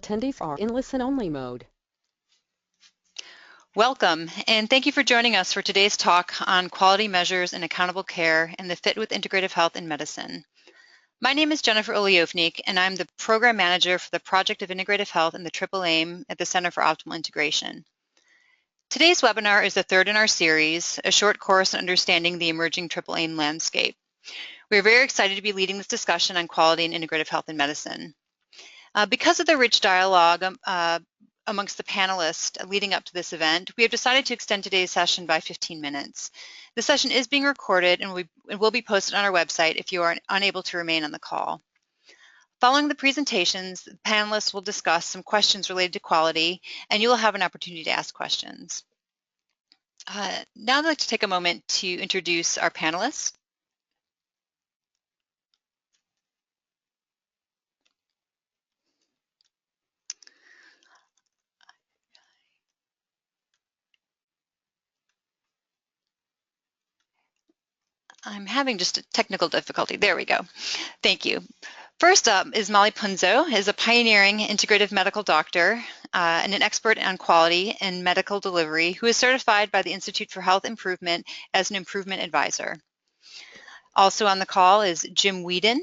attendees are in listen-only mode. Welcome, and thank you for joining us for today's talk on quality measures and accountable care and the fit with integrative health in medicine. My name is Jennifer Oliofnik, and I'm the Program Manager for the Project of Integrative Health in the Triple Aim at the Center for Optimal Integration. Today's webinar is the third in our series, a short course on understanding the emerging Triple Aim landscape. We are very excited to be leading this discussion on quality and integrative health in medicine. Because of the rich dialogue amongst the panelists leading up to this event, we have decided to extend today's session by 15 minutes. The session is being recorded and will be posted on our website if you are unable to remain on the call. Following the presentations, the panelists will discuss some questions related to quality, and you will have an opportunity to ask questions. Now I'd like to take a moment to introduce our panelists. I'm having just a technical difficulty. There we go. Thank you. First up is Molly Punzo, is a pioneering integrative medical doctor and an expert on quality and medical delivery who is certified by the Institute for Health Improvement as an improvement advisor. Also on the call is Jim Whedon,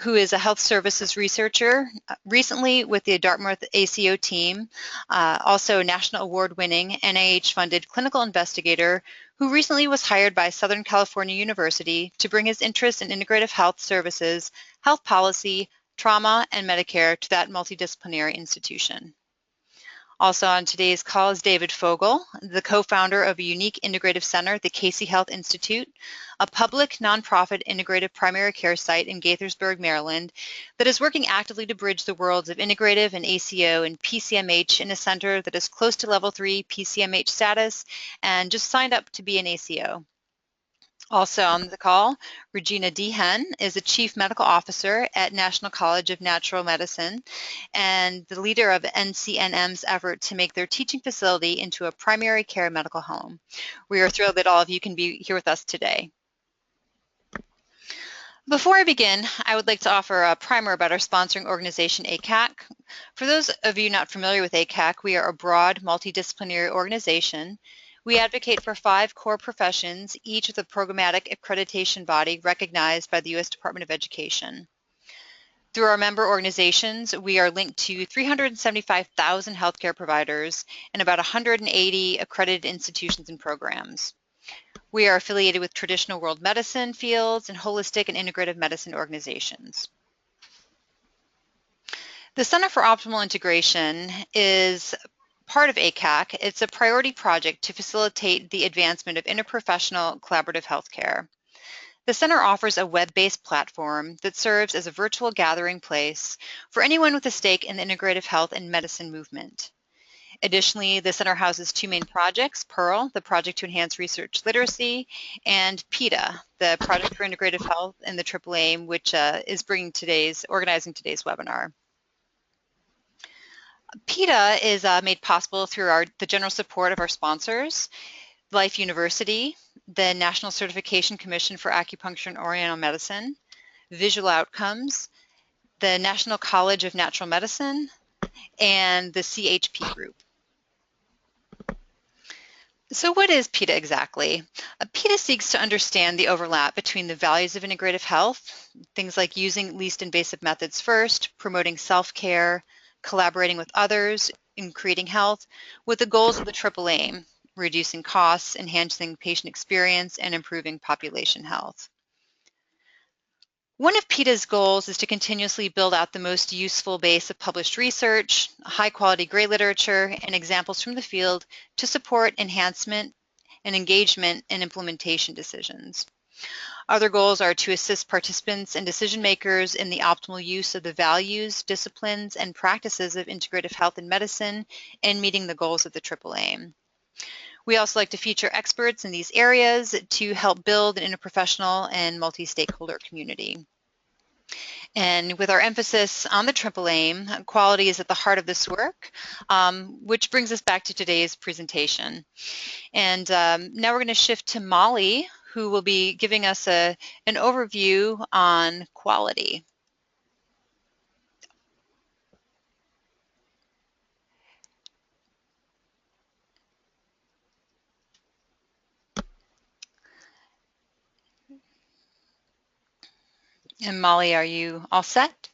who is a health services researcher, recently with the Dartmouth ACO team, also a national award-winning NIH-funded clinical investigator who recently was hired by Southern California University to bring his interest in integrative health services, health policy, trauma, and Medicare to that multidisciplinary institution. Also on today's call is David Fogle, the co-founder of a unique integrative center, the Casey Health Institute, a public nonprofit integrative primary care site in Gaithersburg, Maryland, that is working actively to bridge the worlds of integrative and ACO and PCMH in a center that is close to level 3 PCMH status and just signed up to be an ACO. Also on the call, Regina Dehen is a Chief Medical Officer at National College of Natural Medicine and the leader of NCNM's effort to make their teaching facility into a primary care medical home. We are thrilled that all of you can be here with us today. Before I begin, I would like to offer a primer about our sponsoring organization, ACAC. For those of you not familiar with ACAC, we are a broad, multidisciplinary organization. We advocate for 5 core professions, each with a programmatic accreditation body recognized by the U.S. Department of Education. Through our member organizations, we are linked to 375,000 healthcare providers and about 180 accredited institutions and programs. We are affiliated with traditional world medicine fields and holistic and integrative medicine organizations. The Center for Optimal Integration is part of ACAC. It's a priority project to facilitate the advancement of interprofessional collaborative healthcare. The center offers a web-based platform that serves as a virtual gathering place for anyone with a stake in the integrative health and medicine movement. Additionally, the center houses 2 main projects, PEARL, the project to enhance research literacy, and PETA, the project for integrative health and the Triple Aim, which is organizing today's webinar. PETA is made possible through the general support of our sponsors, Life University, the National Certification Commission for Acupuncture and Oriental Medicine, Visual Outcomes, the National College of Natural Medicine, and the CHP Group. So what is PETA exactly? PETA seeks to understand the overlap between the values of integrative health, things like using least invasive methods first, promoting self-care, collaborating with others in creating health, with the goals of the Triple Aim, reducing costs, enhancing patient experience, and improving population health. One of PETA's goals is to continuously build out the most useful base of published research, high-quality gray literature, and examples from the field to support enhancement and engagement and implementation decisions. Other goals are to assist participants and decision makers in the optimal use of the values, disciplines, and practices of integrative health and medicine and meeting the goals of the Triple Aim. We also like to feature experts in these areas to help build an interprofessional and multi-stakeholder community. And with our emphasis on the Triple Aim, quality is at the heart of this work, which brings us back to today's presentation. And now we're going to shift to Molly, who will be giving us an overview on quality. And Molly, are you all set?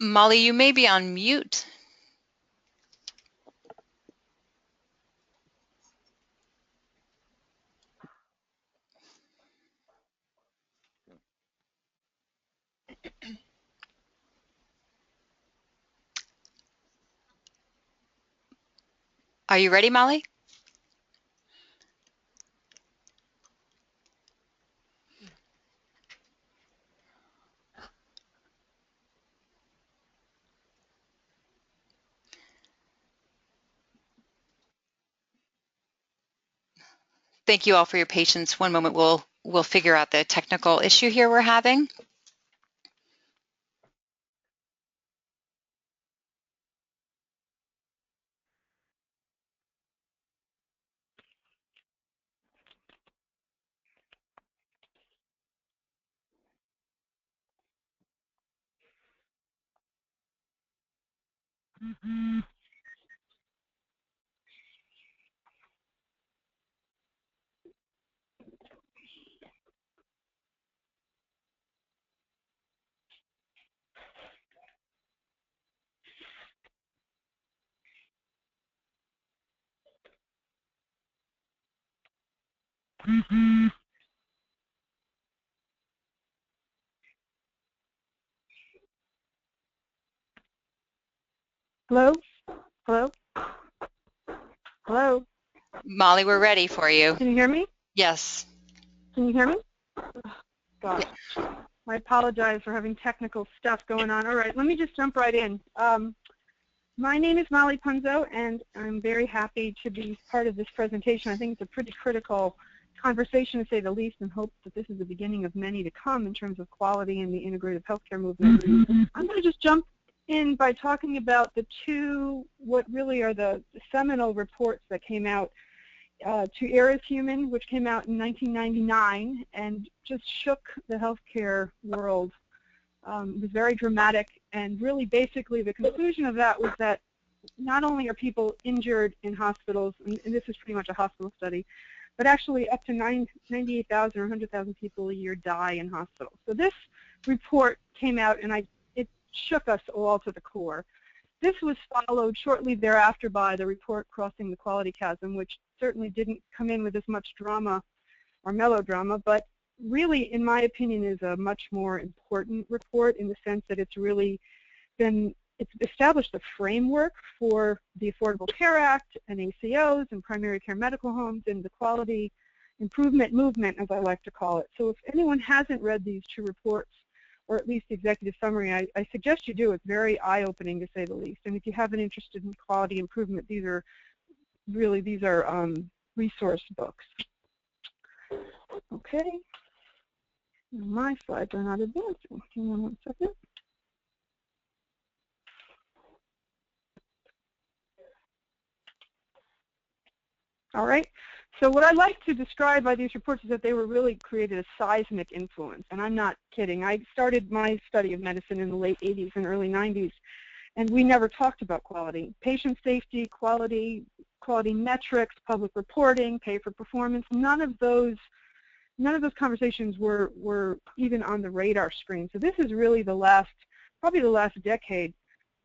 Molly, you may be on mute. Are you ready, Molly? Thank you all for your patience. One moment, we'll figure out the technical issue here we're having. Hello? Hello? Hello? Molly, we're ready for you. Can you hear me? Yes. Can you hear me? Gosh, I apologize for having technical stuff going on. All right, let me just jump right in. My name is Molly Punzo, and I'm very happy to be part of this presentation. I think it's a pretty critical conversation, to say the least, and hope that this is the beginning of many to come in terms of quality in the integrative healthcare movement. I'm going to just jump in by talking about the two, what really are the seminal reports that came out. To Air is Human, which came out in 1999 and just shook the healthcare world. It was very dramatic, and really basically the conclusion of that was that not only are people injured in hospitals, and this is pretty much a hospital study, but actually up to 98,000 or 100,000 people a year die in hospitals. So this report came out, and it shook us all to the core. This was followed shortly thereafter by the report Crossing the Quality Chasm, which certainly didn't come in with as much drama or melodrama, but really, in my opinion, is a much more important report in the sense that it's really it's established a framework for the Affordable Care Act and ACOs and primary care medical homes and the quality improvement movement, as I like to call it. So if anyone hasn't read these two reports, or at least the executive summary, I suggest you do. It's very eye-opening, to say the least. And if you have an interest in quality improvement, these are resource books. Okay. My slides are not advancing. Hang on one second. All right. So what I like to describe by these reports is that they were really created a seismic influence, and I'm not kidding. I started my study of medicine in the late 80s and early 90s, and we never talked about quality. Patient safety, quality metrics, public reporting, pay for performance, none of those conversations were even on the radar screen. So this is really probably the last decade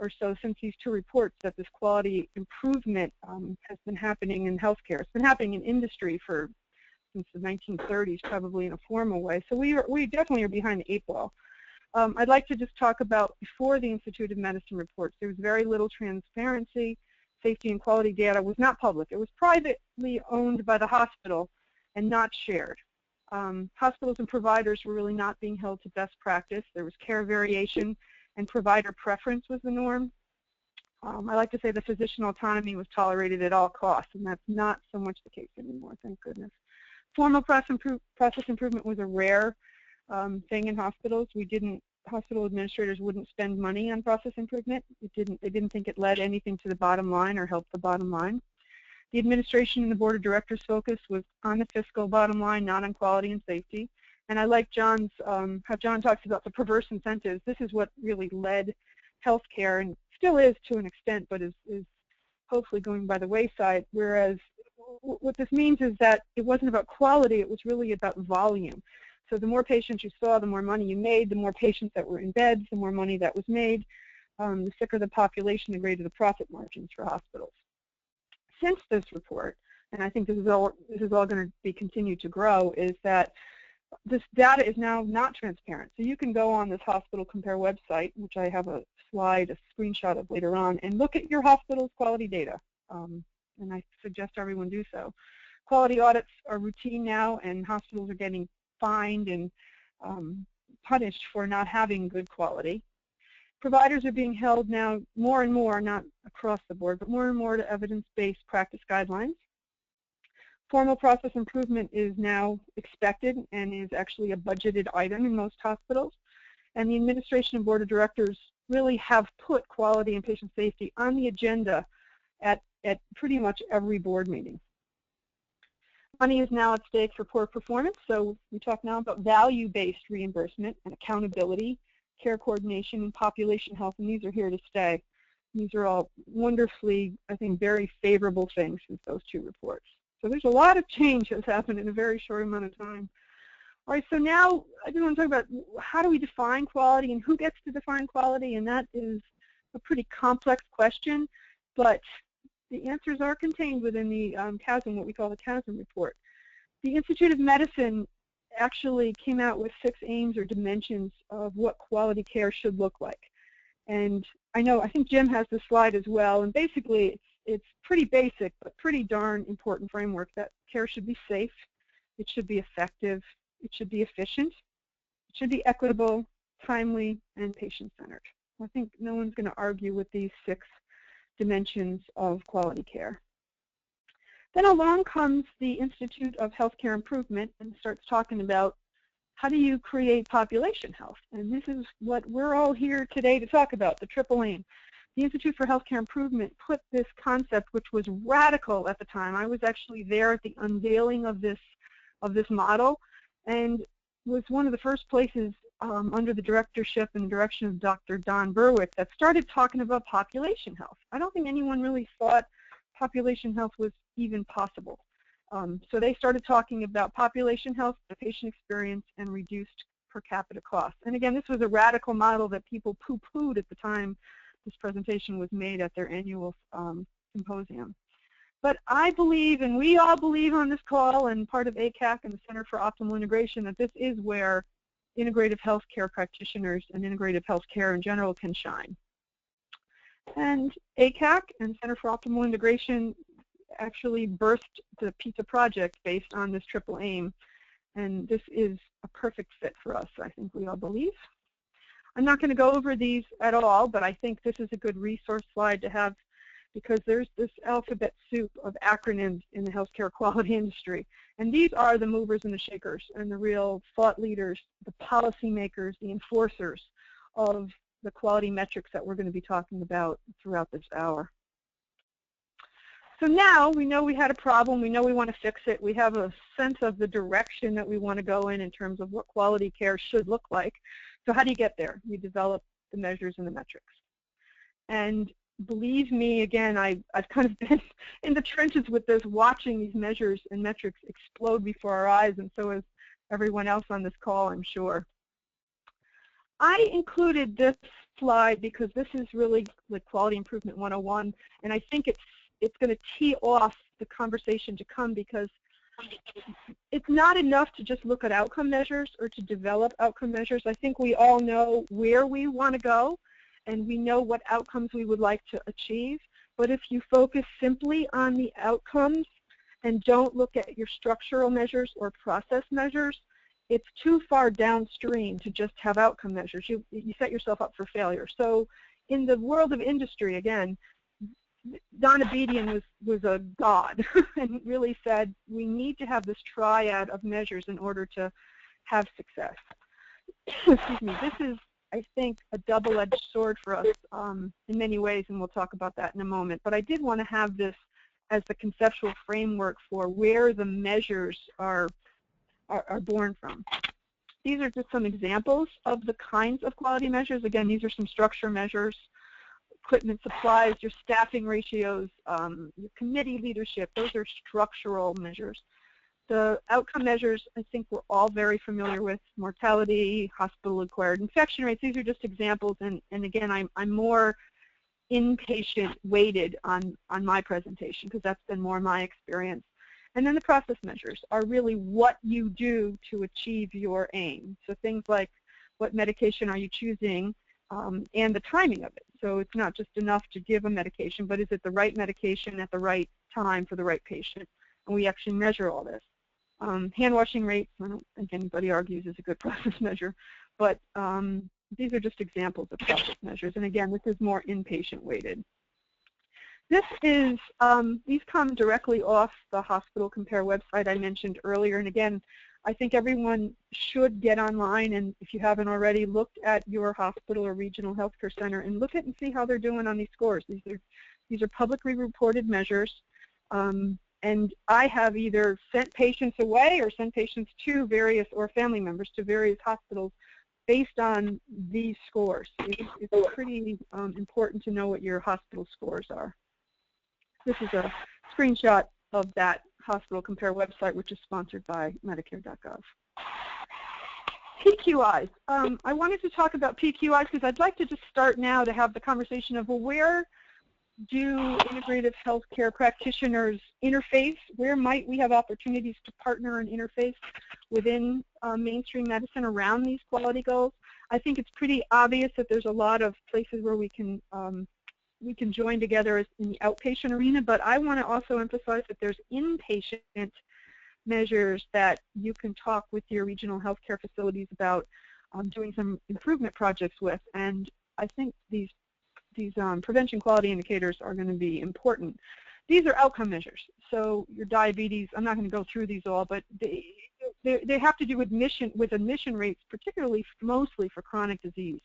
or so since these two reports that this quality improvement has been happening in healthcare. It's been happening in industry since the 1930s, probably in a formal way. So we definitely are behind the eight ball. I'd like to just talk about before the Institute of Medicine reports. There was very little transparency. Safety and quality data was not public. It was privately owned by the hospital and not shared. Hospitals and providers were really not being held to best practice. There was care variation, and provider preference was the norm. I like to say the physician autonomy was tolerated at all costs, and that's not so much the case anymore, thank goodness. Formal process improvement was a rare thing in hospitals. Hospital administrators wouldn't spend money on process improvement. They didn't think it led anything to the bottom line or helped the bottom line. The administration and the board of directors' focus was on the fiscal bottom line, not on quality and safety. And I like John's, how John talks about the perverse incentives. This is what really led healthcare, and still is to an extent, but is hopefully going by the wayside. Whereas what this means is that it wasn't about quality, it was really about volume. So the more patients you saw, the more money you made, the more patients that were in beds, the more money that was made. The sicker the population, the greater the profit margins for hospitals. Since this report, and I think this is all going to be continued to grow, is that this data is now not transparent. So you can go on this Hospital Compare website, which I have a slide, a screenshot of later on, and look at your hospital's quality data. And I suggest everyone do so. Quality audits are routine now, and hospitals are getting fined and punished for not having good quality. Providers are being held now more and more, not across the board, but more and more to evidence-based practice guidelines. Formal process improvement is now expected and is actually a budgeted item in most hospitals. And the administration and board of directors really have put quality and patient safety on the agenda at pretty much every board meeting. Money is now at stake for poor performance, so we talk now about value-based reimbursement and accountability, care coordination, and population health, and these are here to stay. These are all wonderfully, I think, very favorable things since those two reports. So there's a lot of change that's happened in a very short amount of time. All right, so now I just want to talk about how do we define quality and who gets to define quality, and that is a pretty complex question, but the answers are contained within the CASM, what we call the CASM report. The Institute of Medicine actually came out with 6 aims or dimensions of what quality care should look like. And I think Jim has the slide as well, and basically it's pretty basic but pretty darn important framework that care should be safe, it should be effective, it should be efficient, it should be equitable, timely, and patient-centered. I think no one's going to argue with these 6 dimensions of quality care. Then along comes the Institute of Healthcare Improvement and starts talking about how do you create population health? And this is what we're all here today to talk about, the triple aim. The Institute for Healthcare Improvement put this concept, which was radical at the time. I was actually there at the unveiling of this model, and was one of the first places under the directorship and direction of Dr. Don Berwick that started talking about population health. I don't think anyone really thought population health was even possible. So they started talking about population health, the patient experience, and reduced per capita costs. And again, this was a radical model that people poo-pooed at the time this presentation was made at their annual symposium. But I believe, and we all believe on this call, and part of ACAC and the Center for Optimal Integration, that this is where integrative healthcare practitioners and integrative healthcare in general can shine. And ACAC and Center for Optimal Integration actually birthed the PIZZA project based on this triple aim, and this is a perfect fit for us, I think we all believe. I'm not going to go over these at all, but I think this is a good resource slide to have because there's this alphabet soup of acronyms in the healthcare quality industry. And these are the movers and the shakers and the real thought leaders, the policymakers, the enforcers of the quality metrics that we're going to be talking about throughout this hour. So now we know we had a problem, we know we want to fix it, we have a sense of the direction that we want to go in terms of what quality care should look like. So how do you get there? You develop the measures and the metrics. And believe me, again, I've kind of been in the trenches with this, watching these measures and metrics explode before our eyes, and so has everyone else on this call, I'm sure. I included this slide because this is really like Quality Improvement 101, and I think it's going to tee off the conversation to come, because it's not enough to just look at outcome measures or to develop outcome measures. I think we all know where we want to go, and we know what outcomes we would like to achieve. But if you focus simply on the outcomes and don't look at your structural measures or process measures, it's too far downstream to just have outcome measures. You set yourself up for failure. So in the world of industry, again, Don Abedian was a god and really said we need to have this triad of measures in order to have success. Excuse me. This is, I think, a double-edged sword for us in many ways, and we'll talk about that in a moment. But I did want to have this as the conceptual framework for where the measures are born from. These are just some examples of the kinds of quality measures. Again, these are some structure measures, equipment, supplies, your staffing ratios, your committee leadership. Those are structural measures. The outcome measures, I think we're all very familiar with: mortality, hospital-acquired infection rates. These are just examples, and again, I'm more inpatient weighted on my presentation because that's been more my experience. And then the process measures are really what you do to achieve your aim. So things like what medication are you choosing and the timing of it. So it's not just enough to give a medication, but is it the right medication at the right time for the right patient? And we actually measure all this. Hand washing rates, I don't think anybody argues is a good process measure, but these are just examples of process measures. And again, this is more inpatient weighted. This is, these come directly off the Hospital Compare website I mentioned earlier. And again, I think everyone should get online, and if you haven't already, looked at your hospital or regional healthcare center and look at and see how they're doing on these scores. These are publicly reported measures. And I have either sent patients away or sent patients to various, or family members to various hospitals based on these scores. It's pretty important to know what your hospital scores are. This is a screenshot of that Hospital Compare website, which is sponsored by Medicare.gov. PQIs. I wanted to talk about PQIs because I'd like to just start now to have the conversation of, well, where do integrative healthcare practitioners interface? Where might we have opportunities to partner and interface within mainstream medicine around these quality goals? I think it's pretty obvious that there's a lot of places where we can join together in the outpatient arena, but I want to also emphasize that there's inpatient measures that you can talk with your regional healthcare facilities about doing some improvement projects with, and I think these prevention quality indicators are going to be important. These are outcome measures. So your diabetes, I'm not going to go through these all, but they have to do with admission rates, particularly mostly for chronic disease.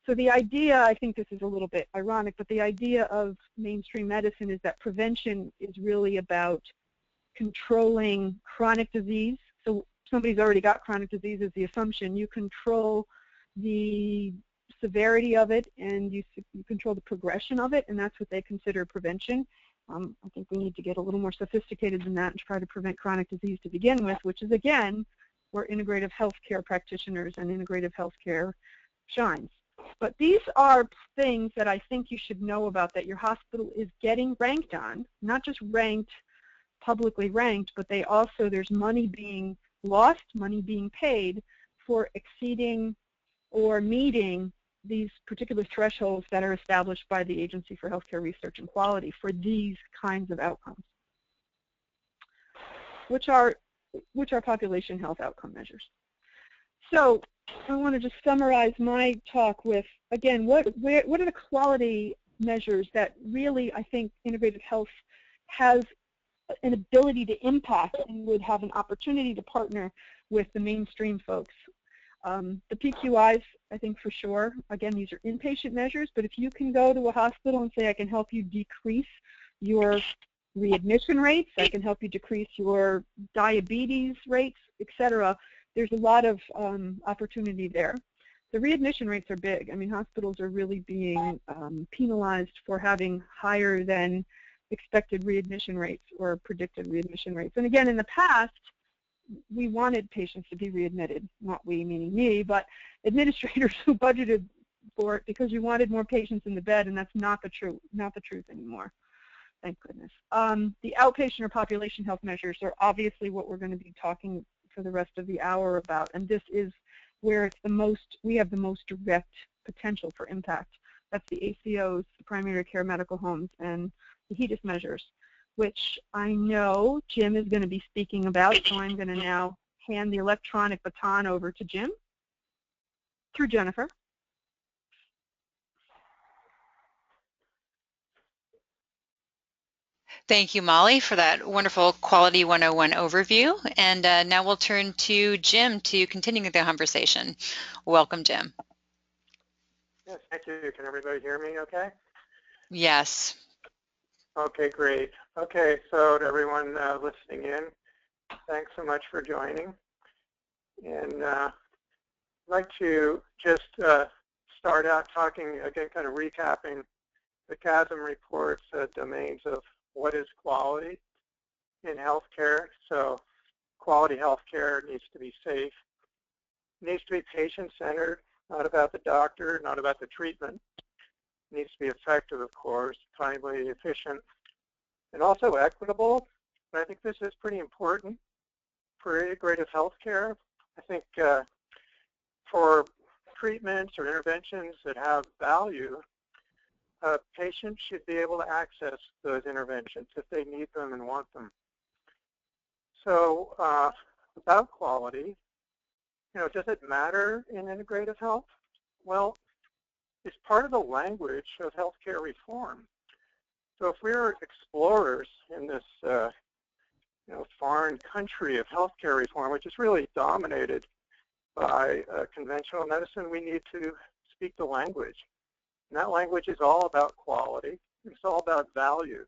So the idea, I think this is a little bit ironic, but the idea of mainstream medicine is that prevention is really about controlling chronic disease. So somebody's already got chronic disease is the assumption. You control the severity of it, and you control the progression of it, and that's what they consider prevention. I think we need to get a little more sophisticated than that and try to prevent chronic disease to begin with, which is, again, where integrative healthcare practitioners and integrative healthcare shines. But these are things that I think you should know about, that your hospital is getting ranked on, not just ranked, publicly ranked, but they also, there's money being lost, money being paid for exceeding or meeting these particular thresholds that are established by the Agency for Healthcare Research and Quality for these kinds of outcomes, which are population health outcome measures. So I want to just summarize my talk with, again, what are the quality measures that really I think integrative health has an ability to impact and would have an opportunity to partner with the mainstream folks. The PQIs, I think for sure, again, these are inpatient measures, but if you can go to a hospital and say, I can help you decrease your readmission rates, I can help you decrease your diabetes rates, etc., there's a lot of opportunity there. The readmission rates are big. I mean, hospitals are really being penalized for having higher than expected readmission rates or predicted readmission rates. And again, in the past, we wanted patients to be readmitted, not we meaning me, but administrators who budgeted for it because you wanted more patients in the bed, and that's not the truth anymore. Thank goodness. The outpatient or population health measures are obviously what we're going to be talking for the rest of the hour about, and this is where it's the most, we have the most direct potential for impact. That's the ACOs, the primary care medical homes, and the HEDIS measures, which I know Jim is going to be speaking about, so I'm going to now hand the electronic baton over to Jim through Jennifer. Thank you, Molly, for that wonderful Quality 101 overview. And now we'll turn to Jim to continue the conversation. Welcome, Jim. Yes, thank you. Can everybody hear me okay? Yes. Okay, great. Okay, so to everyone listening in, thanks so much for joining. And I'd like to just start out talking, again, kind of recapping the CHASM report's domains of what is quality in healthcare. So quality healthcare needs to be safe, needs to be patient-centered, not about the doctor, not about the treatment. It needs to be effective, of course, timely, efficient, and also equitable. And I think this is pretty important for integrative healthcare. I think for treatments or interventions that have value, patients should be able to access those interventions if they need them and want them. So about quality, does it matter in integrative health? Well, it's part of the language of healthcare reform. So if we're explorers in this foreign country of healthcare reform, which is really dominated by conventional medicine, we need to speak the language. And that language is all about quality. It's all about value.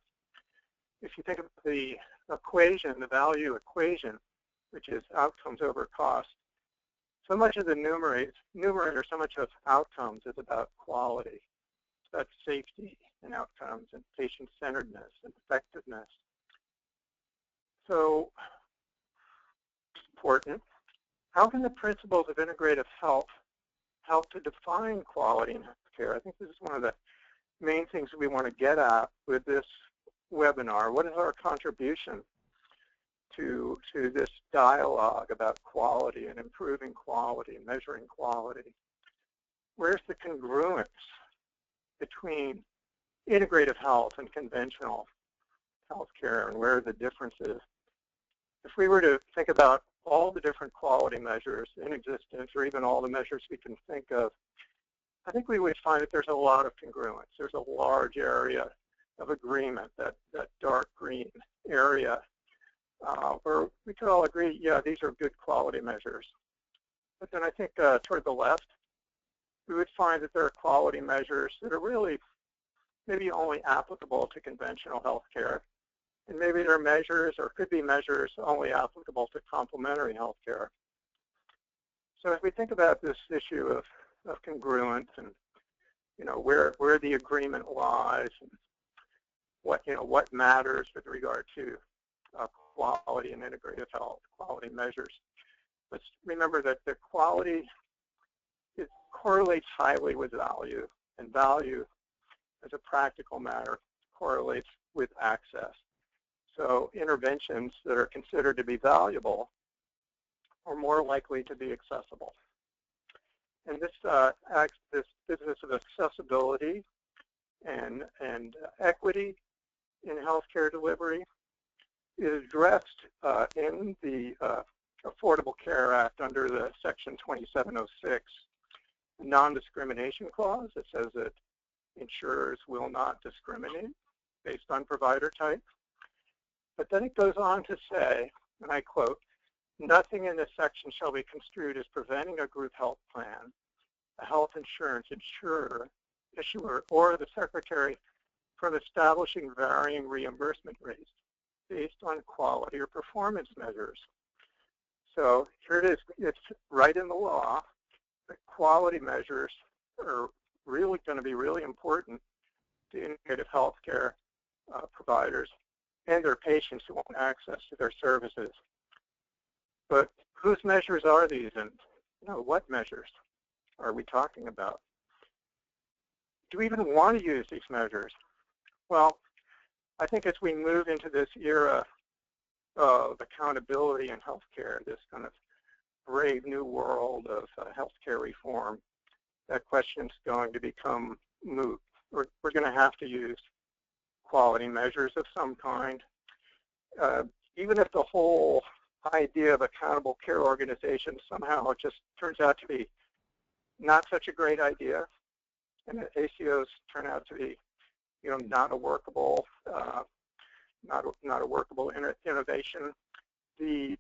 If you think of the equation, the value equation, which is outcomes over cost, so much of the numerator, so much of outcomes is about quality. It's about safety and outcomes and patient-centeredness and effectiveness. So, important. How can the principles of integrative health help to define quality in healthcare? I think this is one of the main things we want to get at with this webinar. What is our contribution to this dialogue about quality and improving quality and measuring quality? Where's the congruence between integrative health and conventional healthcare, and where are the differences? If we were to think about all the different quality measures in existence, or even all the measures we can think of, I think we would find that there's a lot of congruence. There's a large area of agreement, that dark green area, where we could all agree, yeah, these are good quality measures. But then I think toward the left, we would find that there are quality measures that are really maybe only applicable to conventional healthcare. And maybe there are measures, or could be measures, only applicable to complementary healthcare. So if we think about this issue of congruence and where the agreement lies, and what matters with regard to quality and integrative health, quality measures, let's remember that the quality correlates highly with value, and value, as a practical matter, correlates with access. So interventions that are considered to be valuable are more likely to be accessible. And this business of accessibility and equity in healthcare delivery is addressed in the Affordable Care Act under the Section 2706 non-discrimination clause. It says that insurers will not discriminate based on provider type. But then it goes on to say, and I quote, "Nothing in this section shall be construed as preventing a group health plan, a health insurance issuer, or the secretary from establishing varying reimbursement rates based on quality or performance measures." So here it is. It's right in the law that quality measures are really going to be really important to integrative healthcare providers and their patients who want access to their services. But whose measures are these, and what measures are we talking about? Do we even want to use these measures? Well, I think as we move into this era of accountability in healthcare, this kind of brave new world of healthcare reform, that question's going to become moot. We're going to have to use quality measures of some kind. Even if the whole idea of accountable care organizations somehow just turns out to be not such a great idea, and the ACOs turn out to be, not a workable, innovation, the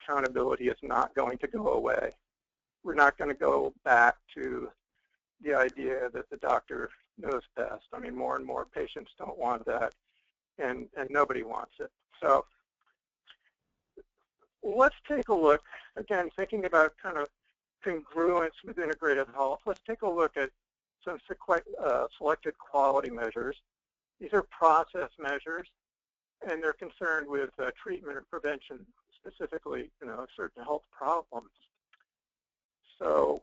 accountability is not going to go away. We're not going to go back to the idea that the doctor knows best. I mean, more and more patients don't want that, and nobody wants it. So let's take a look, again, thinking about kind of congruence with integrative health. Let's take a look at some selected quality measures. These are process measures, and they're concerned with treatment or prevention, specifically, certain health problems. So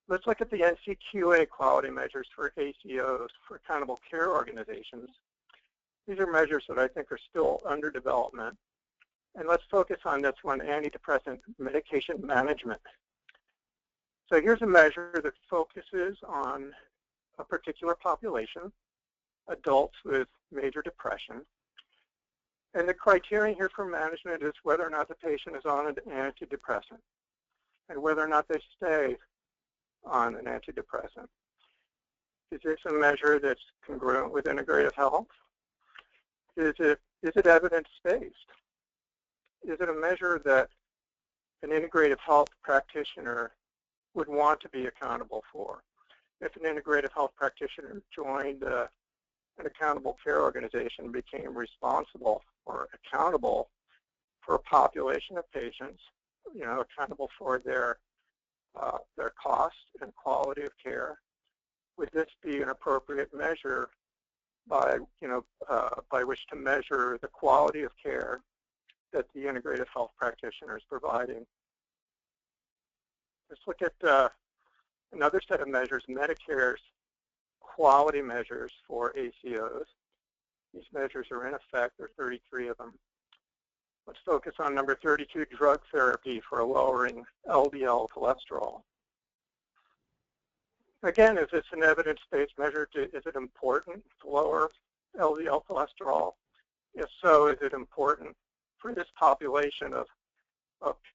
let's look at the NCQA quality measures for ACOs, for accountable care organizations. These are measures that I think are still under development. And let's focus on this one, antidepressant medication management. So here's a measure that focuses on a particular population, adults with major depression. And the criterion here for management is whether or not the patient is on an antidepressant and whether or not they stay on an antidepressant. Is this a measure that's congruent with integrative health? Is it evidence-based? Is it a measure that an integrative health practitioner would want to be accountable for? If an integrative health practitioner joined an accountable care organization, became responsible or accountable for a population of patients, accountable for their cost and quality of care, would this be an appropriate measure by which to measure the quality of care that the integrative health practitioner is providing? Let's look at another set of measures, Medicare's quality measures for ACOs. These measures are in effect. There are 33 of them. Let's focus on number 32, drug therapy for lowering LDL cholesterol. Again, is this an evidence-based measure? Is it important to lower LDL cholesterol? If so, is it important for this population of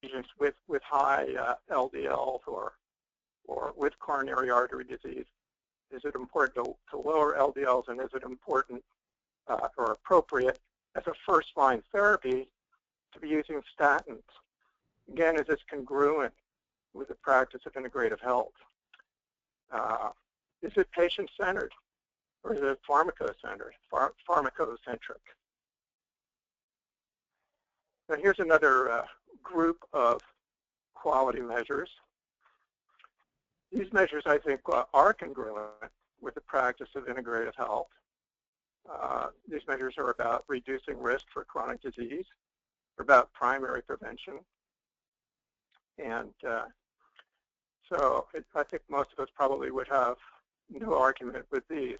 patients with high LDL or with coronary artery disease? Is it important to lower LDLs, and is it important or appropriate as a first-line therapy to be using statins? Again, is this congruent with the practice of integrative health? Is it patient-centered, or is it pharmacocentric? Now here's another group of quality measures. These measures, I think, are congruent with the practice of integrative health. These measures are about reducing risk for chronic disease, about primary prevention. And so I think most of us probably would have no argument with these.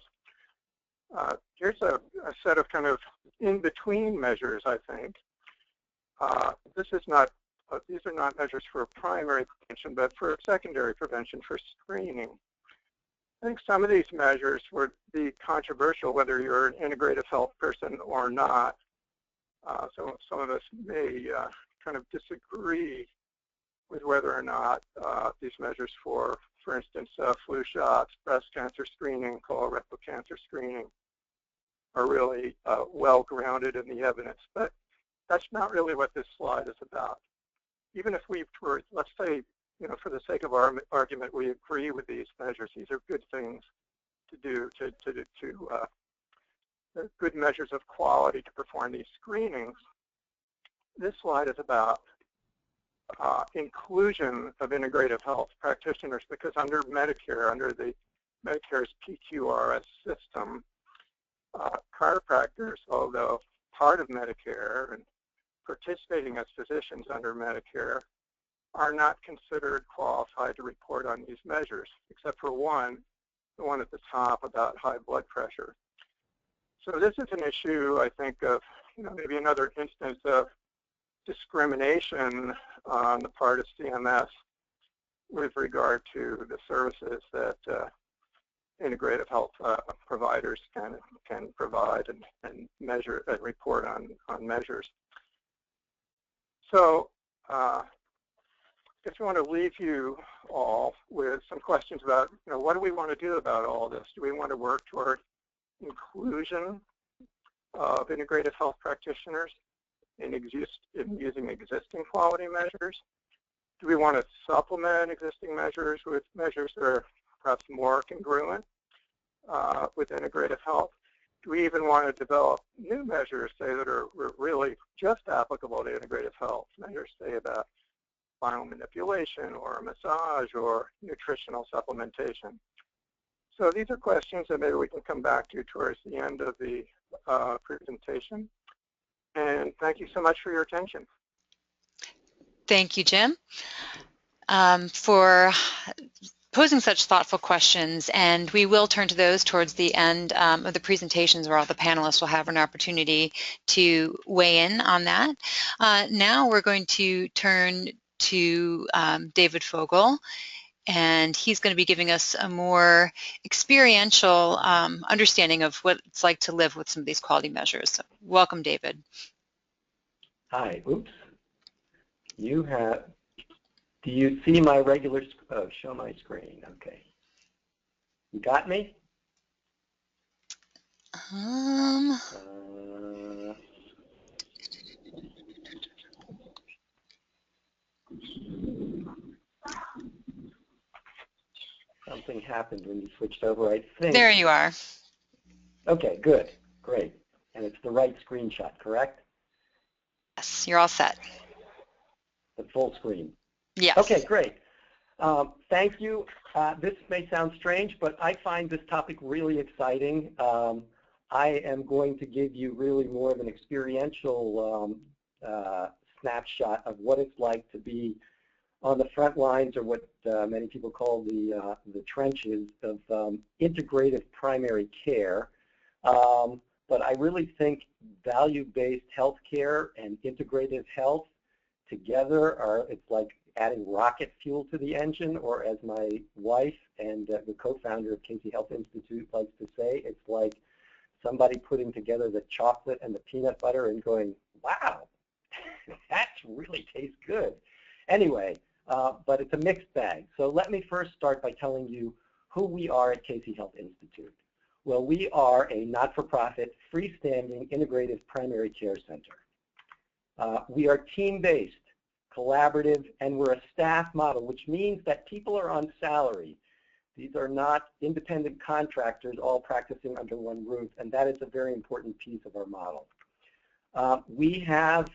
Here's a set of kind of in-between measures, I think. These are not measures for primary prevention, but for secondary prevention, for screening. I think some of these measures would be controversial, whether you're an integrative health person or not. So some of us may kind of disagree with whether or not these measures for instance, flu shots, breast cancer screening, colorectal cancer screening are really well-grounded in the evidence. But that's not really what this slide is about. Even if we were, let's say, for the sake of our argument, we agree with these measures. These are good things to do, good measures of quality to perform these screenings. This slide is about inclusion of integrative health practitioners, because under Medicare, under the Medicare's PQRS system, chiropractors, although part of Medicare and participating as physicians under Medicare, are not considered qualified to report on these measures, except for one, the one at the top about high blood pressure. So this is an issue, I think, of maybe another instance of discrimination on the part of CMS with regard to the services that integrative health providers can provide and measure and report on measures. So I guess I want to leave you all with some questions about, what do we want to do about all this? Do we want to work toward inclusion of integrative health practitioners in using existing quality measures? Do we want to supplement existing measures with measures that are perhaps more congruent with integrative health? Do we even want to develop new measures, say, that are really just applicable to integrative health? Measures, say, about spinal manipulation or massage or nutritional supplementation. So these are questions that maybe we can come back to towards the end of the presentation. And thank you so much for your attention. Thank you, Jim, for posing such thoughtful questions, and we will turn to those towards the end of the presentations where all the panelists will have an opportunity to weigh in on that. Now we're going to turn to David Fogle, and he's going to be giving us a more experiential understanding of what it's like to live with some of these quality measures. So, welcome, David. Hi, oops. You have, do you see my regular, oh, show my screen, okay. You got me? Something happened when you switched over, I think. There you are. Okay, good, great. And it's the right screenshot, correct? Yes, you're all set. The full screen. Yes. Okay, great. Thank you. This may sound strange, but I find this topic really exciting. I am going to give you really more of an experiential snapshot of what it's like to be on the front lines, or what many people call the trenches of integrative primary care. But I really think value-based healthcare and integrative health together are, it's like adding rocket fuel to the engine, or as my wife and the co-founder of Casey Health Institute likes to say, it's like somebody putting together the chocolate and the peanut butter and going, wow, that really tastes good. Anyway, but it's a mixed bag. So let me first start by telling you who we are at Casey Health Institute. Well, we are a not-for-profit, freestanding, integrative primary care center. We are team-based, collaborative, and we're a staff model, which means that people are on salary. These are not independent contractors all practicing under one roof, and that is a very important piece of our model. We have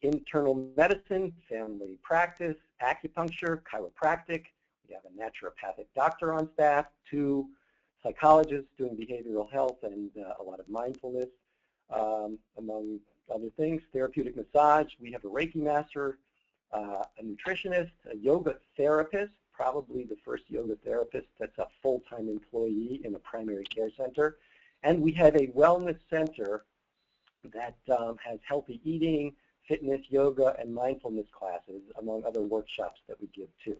internal medicine, family practice, acupuncture, chiropractic. We have a naturopathic doctor on staff, 2 psychologists doing behavioral health and a lot of mindfulness, among other things. Therapeutic massage. We have a Reiki master, a nutritionist, a yoga therapist, probably the first yoga therapist that's a full-time employee in a primary care center. And we have a wellness center that has healthy eating, fitness, yoga, and mindfulness classes, among other workshops that we give too.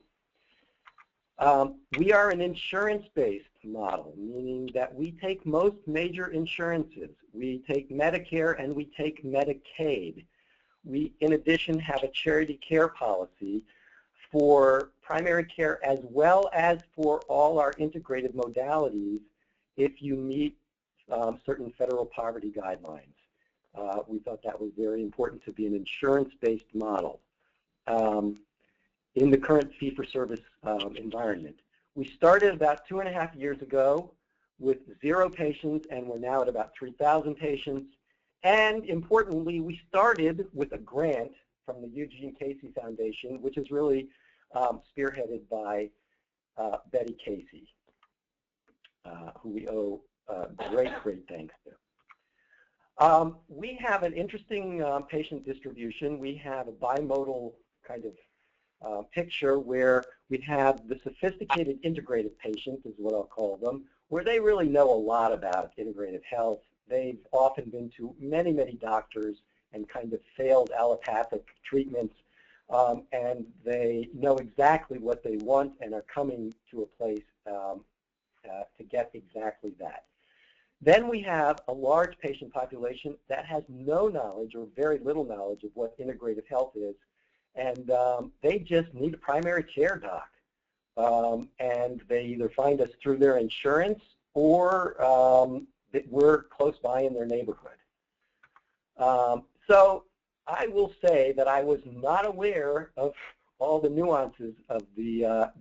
We are an insurance-based model, meaning that we take most major insurances. We take Medicare and we take Medicaid. We, in addition, have a charity care policy for primary care as well as for all our integrated modalities if you meet certain federal poverty guidelines. We thought that was very important to be an insurance-based model in the current fee-for-service environment. We started about 2.5 years ago with 0 patients, and we're now at about 3,000 patients. And importantly, we started with a grant from the Eugene Casey Foundation, which is really spearheaded by Betty Casey, who we owe great thanks to. We have an interesting patient distribution. We have a bimodal kind of picture where we have the sophisticated integrative patients, is what I'll call them, where they really know a lot about integrative health. They've often been to many, many doctors and kind of failed allopathic treatments, and they know exactly what they want and are coming to a place to get exactly that. Then we have a large patient population that has no knowledge or very little knowledge of what integrative health is, and they just need a primary care doc. And they either find us through their insurance or that we're close by in their neighborhood. So I will say that I was not aware of all the nuances of the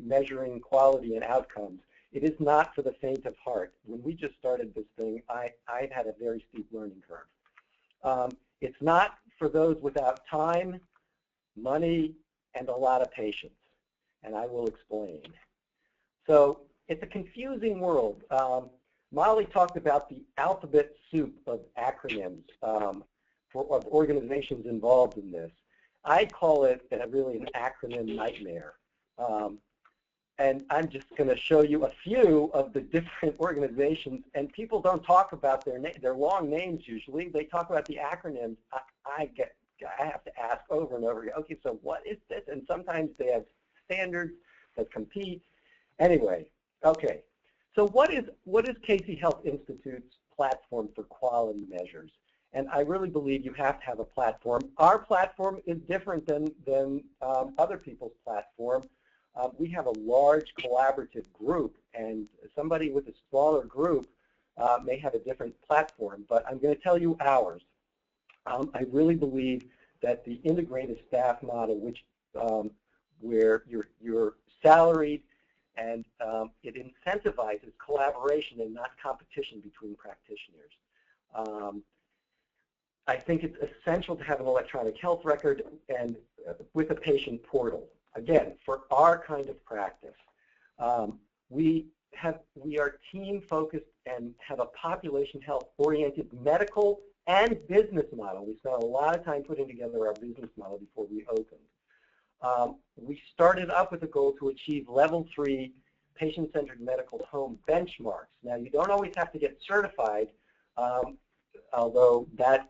measuring quality and outcomes. It is not for the faint of heart. When we just started this thing, I had a very steep learning curve. It's not for those without time, money, and a lot of patience, and I will explain. So it's a confusing world. Molly talked about the alphabet soup of acronyms of organizations involved in this. I call it really an acronym nightmare. And I'm just going to show you a few of the different organizations, and people don't talk about their long names usually. They talk about the acronyms. I have to ask over and over again, okay, so what is this? And sometimes they have standards that compete. Anyway, okay. So what is Casey Health Institute's platform for quality measures? And I really believe you have to have a platform. Our platform is different than other people's platform. We have a large collaborative group, and somebody with a smaller group may have a different platform, but I'm going to tell you ours. I really believe that the integrative staff model, where you're salaried and it incentivizes collaboration and not competition between practitioners. I think it's essential to have an electronic health record and with a patient portal. Again, for our kind of practice, we are team-focused and have a population health-oriented medical and business model. We spent a lot of time putting together our business model before we opened. We started up with a goal to achieve level 3 patient-centered medical home benchmarks. Now, you don't always have to get certified, although that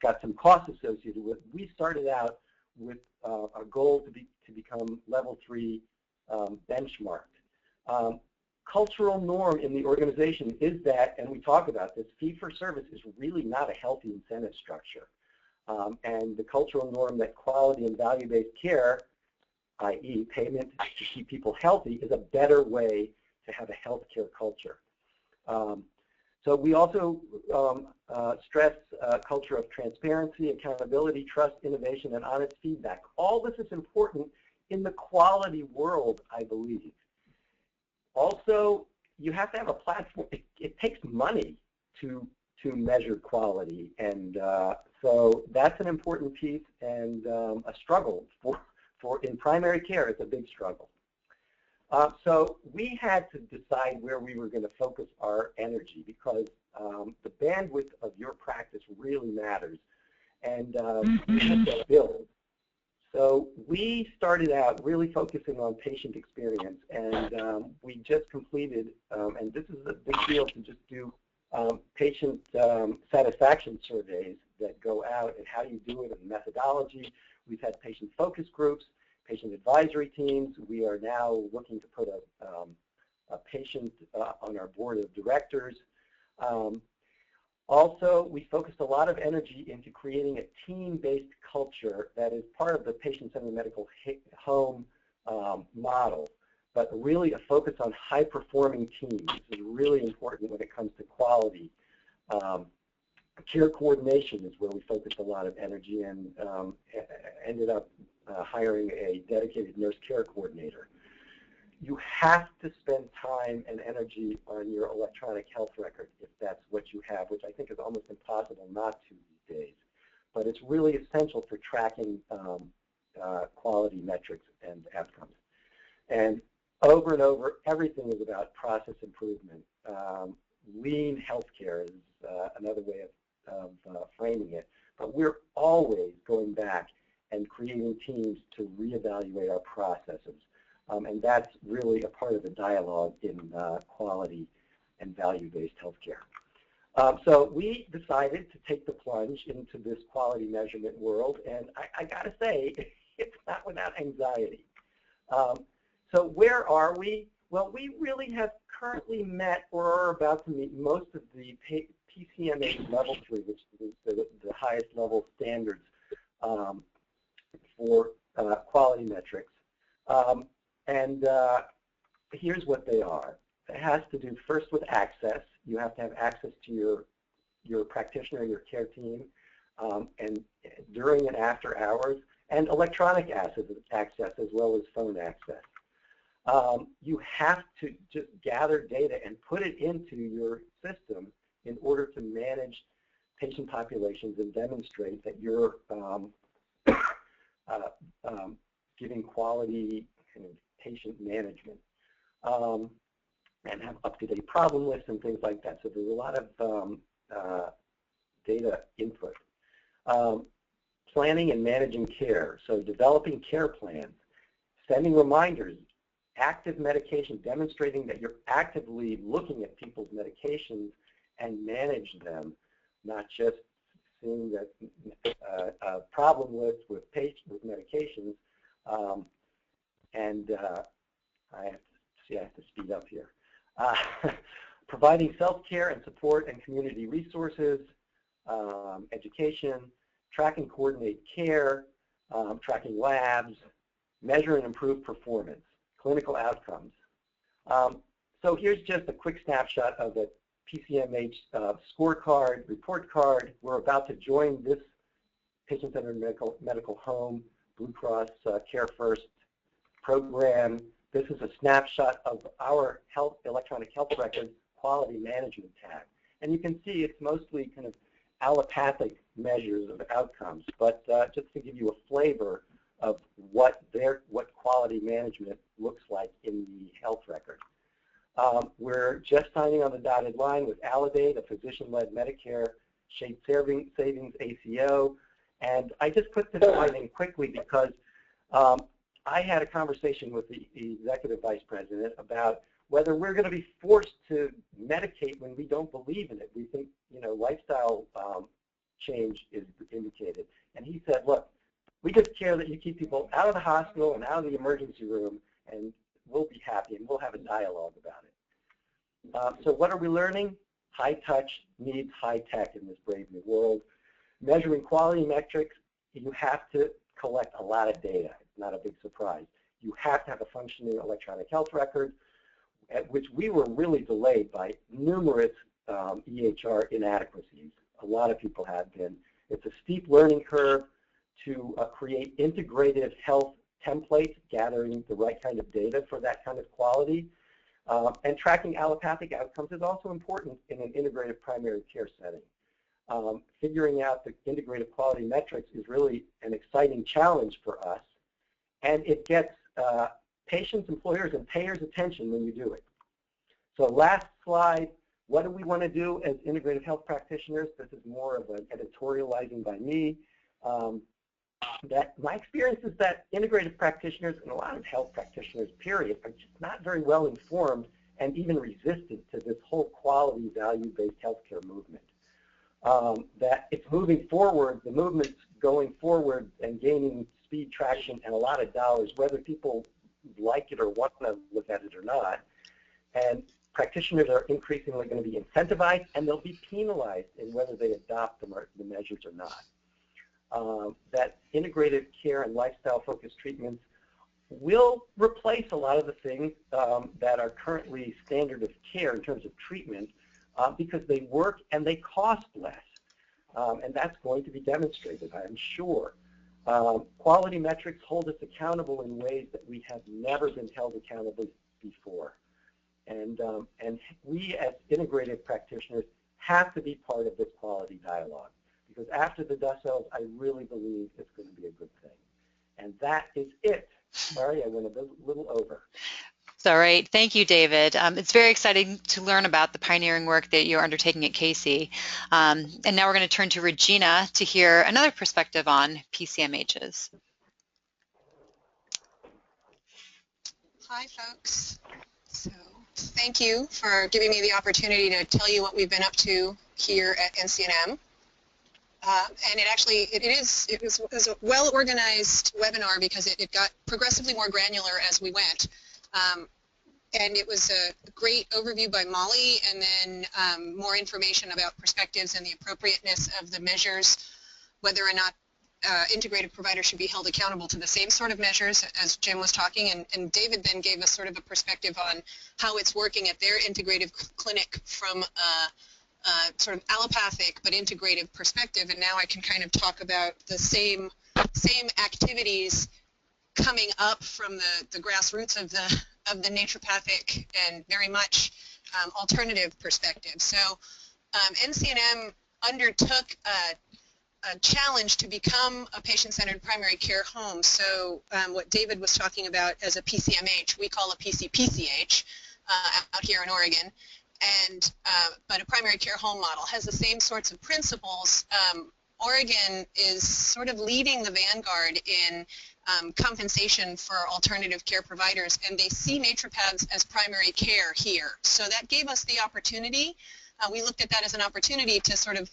got some costs associated with it. We started out with a goal to become level 3 benchmarked. Cultural norm in the organization is that, and we talk about this, fee-for-service is really not a healthy incentive structure. And the cultural norm that quality and value-based care, i.e. payment to keep people healthy, is a better way to have a healthcare culture. So we also stress a culture of transparency, accountability, trust, innovation, and honest feedback. All this is important in the quality world, I believe. Also, you have to have a platform. It takes money to measure quality, and so that's an important piece and a struggle for in primary care. It's a big struggle. So we had to decide where we were going to focus our energy because the bandwidth of your practice really matters, and we have to build. So we started out really focusing on patient experience, and we just completed, and this is a big deal to just do patient satisfaction surveys that go out and how you do it and methodology. We've had patient focus groups, patient advisory teams. We are now looking to put a patient on our board of directors. Also, we focused a lot of energy into creating a team-based culture that is part of the patient-centered medical home model, but really a focus on high-performing teams. This is really important when it comes to quality. Care coordination is where we focused a lot of energy and ended up hiring a dedicated nurse care coordinator. You have to spend time and energy on your electronic health record if that's what you have, which I think is almost impossible not to these days. But it's really essential for tracking quality metrics and outcomes. And over, everything is about process improvement. Lean healthcare is another way of framing it. But we're always going back and creating teams to reevaluate our processes. And that's really a part of the dialogue in quality and value-based healthcare. So we decided to take the plunge into this quality measurement world, and I got to say, it's not without anxiety. So where are we? Well, we really have currently met or are about to meet most of the PCMA level 3, which is the highest level standards for quality metrics. And here's what they are. It has to do first with access. You have to have access to your practitioner, your care team, and during and after hours. and electronic access as well as phone access. You have to just gather data and put it into your system in order to manage patient populations and demonstrate that you're giving quality kind of patient management, and have up-to-date problem lists and things like that. So there's a lot of data input. Planning and managing care. So developing care plans, sending reminders, active medication, demonstrating that you're actively looking at people's medications and manage them, not just seeing that problem list with medications. I have to speed up here. Providing self-care and support and community resources, education, track and coordinate care, tracking labs, measure and improve performance, clinical outcomes. So here's just a quick snapshot of the PCMH scorecard, report card. We're about to join this patient-centered medical home, Blue Cross Care First program. This is a snapshot of our electronic health record quality management tab. And you can see it's mostly kind of allopathic measures of outcomes, but just to give you a flavor of what quality management looks like in the health record. We're just signing on the dotted line with Aledade, a physician-led Medicare shared savings ACO, and I just put this slide in quickly because I had a conversation with the executive vice president about whether we're going to be forced to medicate when we don't believe in it. We think, lifestyle change is indicated. And he said, look, we just care that you keep people out of the hospital and out of the emergency room, and we'll be happy, and we'll have a dialogue about it. So what are we learning? High touch needs high tech in this brave new world. Measuring quality metrics, you have to collect a lot of data. It's not a big surprise. You have to have a functioning electronic health record, at which we were really delayed by numerous EHR inadequacies. A lot of people have been. It's a steep learning curve to create integrative health templates, gathering the right kind of data for that kind of quality. And tracking allopathic outcomes is also important in an integrative primary care setting. Figuring out the integrative quality metrics is really an exciting challenge for us, and it gets patients, employers, and payers' attention when you do it. So last slide, what do we want to do as integrative health practitioners? This is more of an editorializing by me. That my experience is that integrative practitioners and a lot of health practitioners, period, are just not very well informed and even resistant to this whole quality value-based healthcare movement. That it's moving forward, the movement's going forward and gaining speed, traction, and a lot of dollars, whether people like it or want to look at it or not. And practitioners are increasingly going to be incentivized, and they'll be penalized in whether they adopt the measures or not. That integrative care and lifestyle-focused treatments will replace a lot of the things that are currently standard of care in terms of treatment because they work and they cost less. And that's going to be demonstrated, I'm sure. Quality metrics hold us accountable in ways that we have never been held accountable before. And we as integrative practitioners have to be part of this quality dialogue. Because after the dust settles, I really believe it's going to be a good thing. And that is it. Sorry, I went a little over. It's all right. Thank you, David. It's very exciting to learn about the pioneering work that you're undertaking at Casey. And now we're going to turn to Regina to hear another perspective on PCMHs. Hi, folks. So thank you for giving me the opportunity to tell you what we've been up to here at NCNM. And it was a well-organized webinar because it got progressively more granular as we went. And it was a great overview by Molly, and then more information about perspectives and the appropriateness of the measures, whether or not integrative providers should be held accountable to the same sort of measures as Jim was talking. And David then gave us sort of a perspective on how it's working at their integrative clinic from sort of allopathic but integrative perspective, and now I can kind of talk about the same same activities coming up from the grassroots of the naturopathic and very much alternative perspective. So NCNM undertook a challenge to become a patient-centered primary care home. So what David was talking about as a PCMH, we call a PCPCH out here in Oregon. And but a primary care home model has the same sorts of principles. Oregon is sort of leading the vanguard in compensation for alternative care providers, and they see naturopaths as primary care here. So that gave us the opportunity. We looked at that as an opportunity to sort of,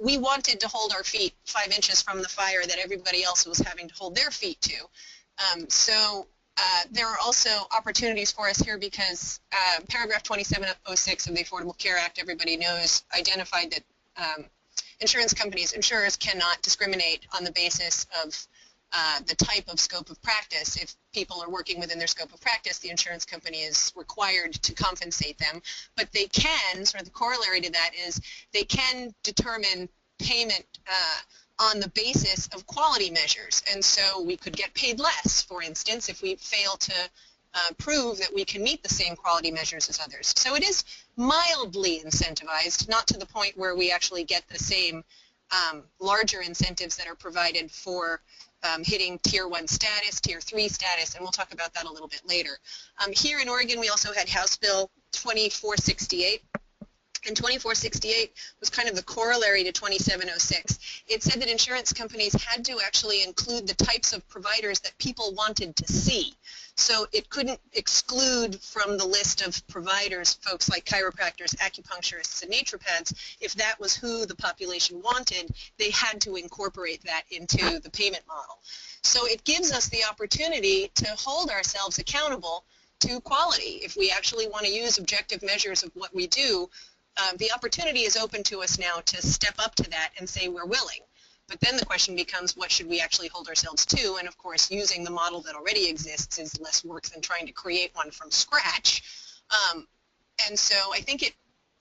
we wanted to hold our feet 5 inches from the fire that everybody else was having to hold their feet to. So there are also opportunities for us here because paragraph 2706 of the Affordable Care Act, everybody knows, identified that insurers cannot discriminate on the basis of the type of scope of practice. If people are working within their scope of practice, the insurance company is required to compensate them. But they can, sort of the corollary to that is, they can determine payment on the basis of quality measures. And so we could get paid less, for instance, if we fail to prove that we can meet the same quality measures as others. So it is mildly incentivized, not to the point where we actually get the same larger incentives that are provided for hitting Tier 1 status, Tier 3 status, and we'll talk about that a little bit later. Here in Oregon, we also had House Bill 2468. And 2468 was kind of the corollary to 2706. It said that insurance companies had to actually include the types of providers that people wanted to see. So it couldn't exclude from the list of providers folks like chiropractors, acupuncturists, and naturopaths. If that was who the population wanted, they had to incorporate that into the payment model. So it gives us the opportunity to hold ourselves accountable to quality. If we actually want to use objective measures of what we do, the opportunity is open to us now to step up to that and say we're willing. But then the question becomes, what should we actually hold ourselves to? And of course, using the model that already exists is less work than trying to create one from scratch. And so I think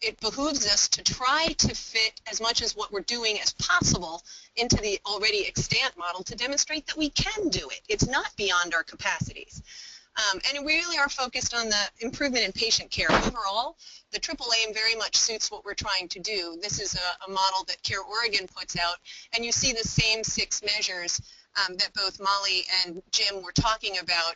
it behooves us to try to fit as much as what we're doing as possible into the already extant model to demonstrate that we can do it. It's not beyond our capacities. And we really are focused on the improvement in patient care. Overall, the triple aim very much suits what we're trying to do. This is a model that Care Oregon puts out, and you see the same 6 measures that both Molly and Jim were talking about.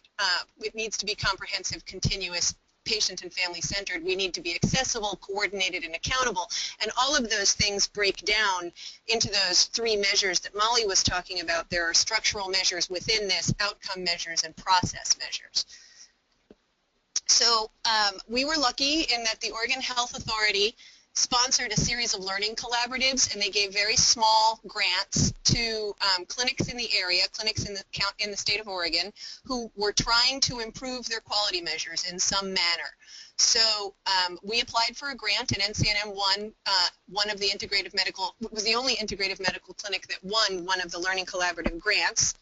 It needs to be comprehensive, continuous, patient and family centered. We need to be accessible, coordinated, and accountable. And all of those things break down into those 3 measures that Molly was talking about. There are structural measures within this, outcome measures, and process measures. So we were lucky in that the Oregon Health Authority sponsored a series of learning collaboratives, and they gave very small grants to clinics in the area, clinics in the state of Oregon, who were trying to improve their quality measures in some manner. So we applied for a grant, and NCNM won one of the integrative medical, was the only integrative medical clinic that won one of the learning collaborative grants.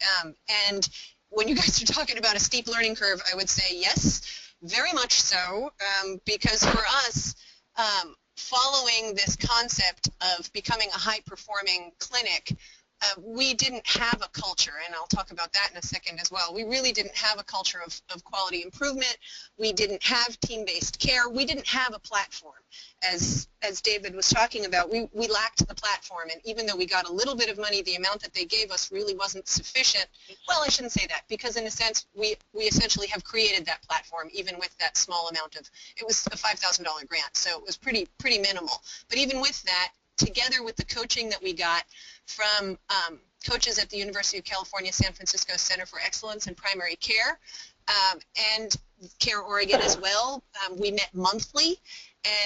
And when you guys are talking about a steep learning curve, I would say yes, very much so, because for us, following this concept of becoming a high-performing clinic, we didn't have a culture, and I'll talk about that in a second as well. We really didn't have a culture of quality improvement. We didn't have team-based care. We didn't have a platform. As David was talking about, we lacked the platform, and even though we got a little bit of money, the amount that they gave us really wasn't sufficient. Well, I shouldn't say that, because in a sense, we essentially have created that platform, even with that small amount of, it was a $5,000 grant, so it was pretty minimal. But even with that, together with the coaching that we got from coaches at the University of California, San Francisco Center for Excellence in Primary Care, and Care Oregon as well, we met monthly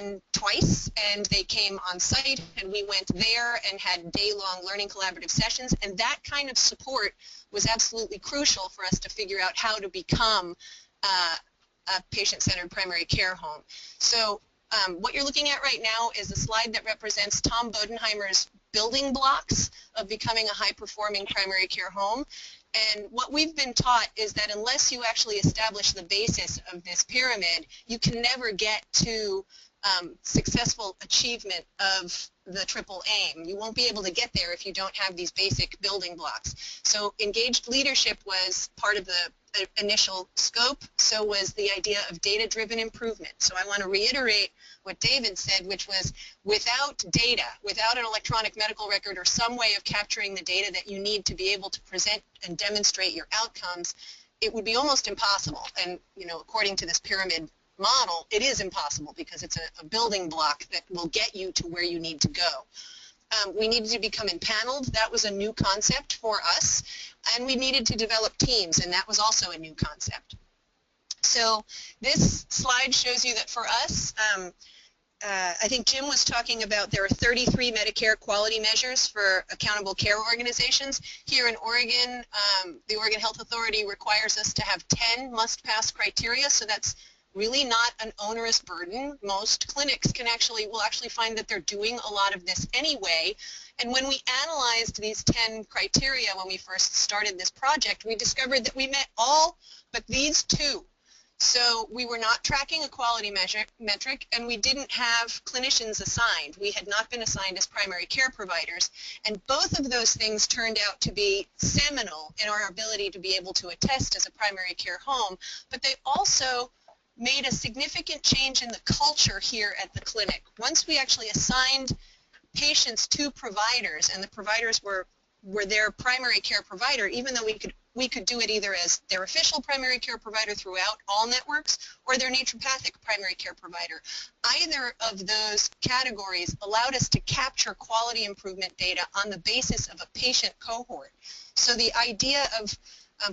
and twice, and they came on site, and we went there and had day-long learning collaborative sessions, and that kind of support was absolutely crucial for us to figure out how to become a patient-centered primary care home. So what you're looking at right now is a slide that represents Tom Bodenheimer's building blocks of becoming a high-performing primary care home. And what we've been taught is that unless you actually establish the basis of this pyramid, you can never get to successful achievement of the triple aim. You won't be able to get there if you don't have these basic building blocks. So engaged leadership was part of the initial scope. So was the idea of data-driven improvement. So I want to reiterate what David said, which was without data, without an electronic medical record or some way of capturing the data that you need to be able to present and demonstrate your outcomes, it would be almost impossible. And, you know, according to this pyramid model, it is impossible because it's a building block that will get you to where you need to go. We needed to become empaneled. That was a new concept for us. And we needed to develop teams, and that was also a new concept. So this slide shows you that for us, I think Jim was talking about there are 33 Medicare quality measures for accountable care organizations. Here in Oregon, the Oregon Health Authority requires us to have 10 must-pass criteria, so that's really not an onerous burden. Most clinics will actually find that they're doing a lot of this anyway. And when we analyzed these 10 criteria when we first started this project, we discovered that we met all but these two. So we were not tracking a quality metric, and we didn't have clinicians assigned. We had not been assigned as primary care providers, and both of those things turned out to be seminal in our ability to be able to attest as a primary care home, but they also made a significant change in the culture here at the clinic. Once we actually assigned patients to providers, and the providers were their primary care provider, even though we could do it either as their official primary care provider throughout all networks or their naturopathic primary care provider. Either of those categories allowed us to capture quality improvement data on the basis of a patient cohort. So the idea of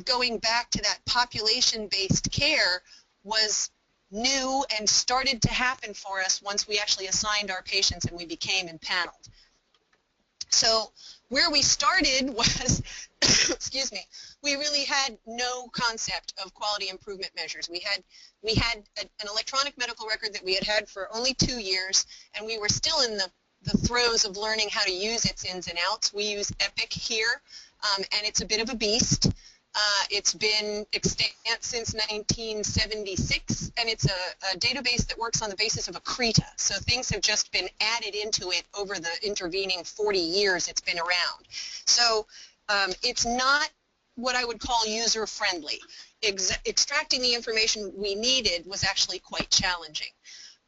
going back to that population-based care was new and started to happen for us once we actually assigned our patients and we became empaneled. So where we started was, excuse me, we really had no concept of quality improvement measures. We had an electronic medical record that we had for only 2 years, and we were still in the throes of learning how to use its ins and outs. We use Epic here, and it's a bit of a beast. It's been extant since 1976, and it's a database that works on the basis of Accreta. So things have just been added into it over the intervening 40 years it's been around. So it's not what I would call user-friendly. Extracting the information we needed was actually quite challenging.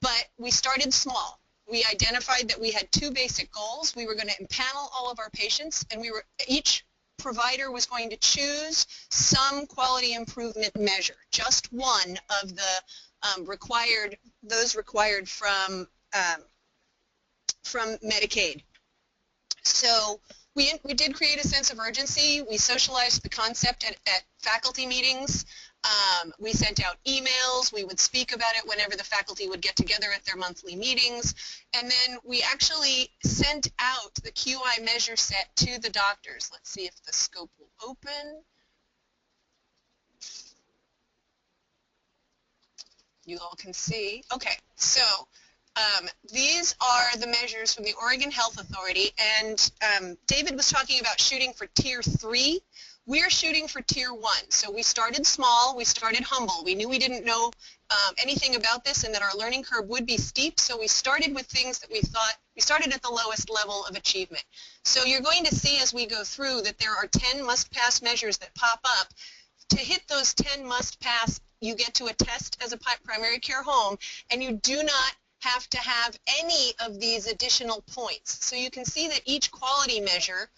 But we started small. We identified that we had 2 basic goals. We were going to empanel all of our patients, and each provider was going to choose some quality improvement measure, just one of the those required from Medicaid. So we did create a sense of urgency. We socialized the concept at faculty meetings. We sent out emails. We would speak about it whenever the faculty would get together at their monthly meetings. And then we actually sent out the QI measure set to the doctors. Let's see if the scope will open. You all can see. Okay, so these are the measures from the Oregon Health Authority. And David was talking about shooting for Tier 3. We're shooting for Tier 1, so we started small, we started humble. We knew we didn't know anything about this and that our learning curve would be steep, so we started with things that we started at the lowest level of achievement. So you're going to see as we go through that there are 10 must-pass measures that pop up. To hit those 10 must-pass, you get to a test as a primary care home, and you do not have to have any of these additional points. So you can see that each quality measure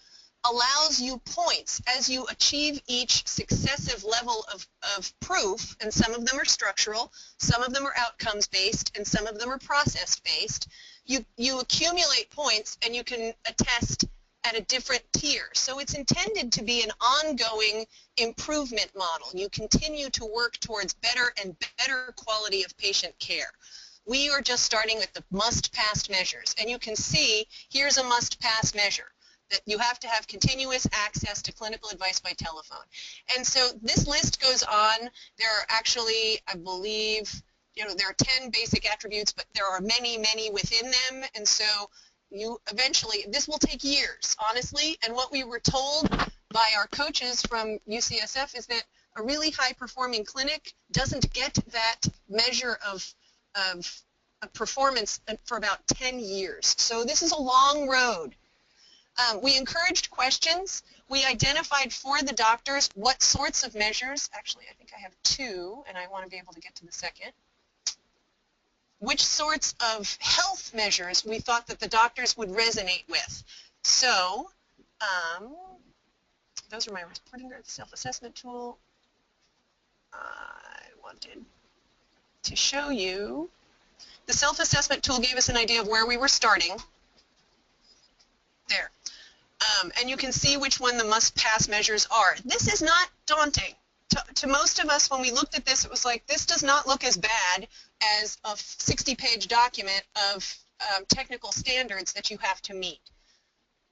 allows you points as you achieve each successive level of proof, and some of them are structural, some of them are outcomes-based, and some of them are process-based. You accumulate points, and you can attest at a different tier. So it's intended to be an ongoing improvement model. You continue to work towards better and better quality of patient care. We are just starting with the must-pass measures, and you can see here's a must-pass measure, that you have to have continuous access to clinical advice by telephone. And so this list goes on. There are actually, I believe, there are 10 basic attributes, but there are many, many within them. And so you eventually, this will take years, honestly. And what we were told by our coaches from UCSF is that a really high-performing clinic doesn't get that measure of performance for about 10 years. So this is a long road. We encouraged questions. We identified for the doctors what sorts of measures, actually I think I have two and I want to be able to get to the second, which sorts of health measures we thought that the doctors would resonate with. So those are my reporting grid, self-assessment tool. I wanted to show you. The self-assessment tool gave us an idea of where we were starting. There. And you can see which one the must-pass measures are. This is not daunting. To most of us, when we looked at this, it was like, this does not look as bad as a 60-page document of technical standards that you have to meet.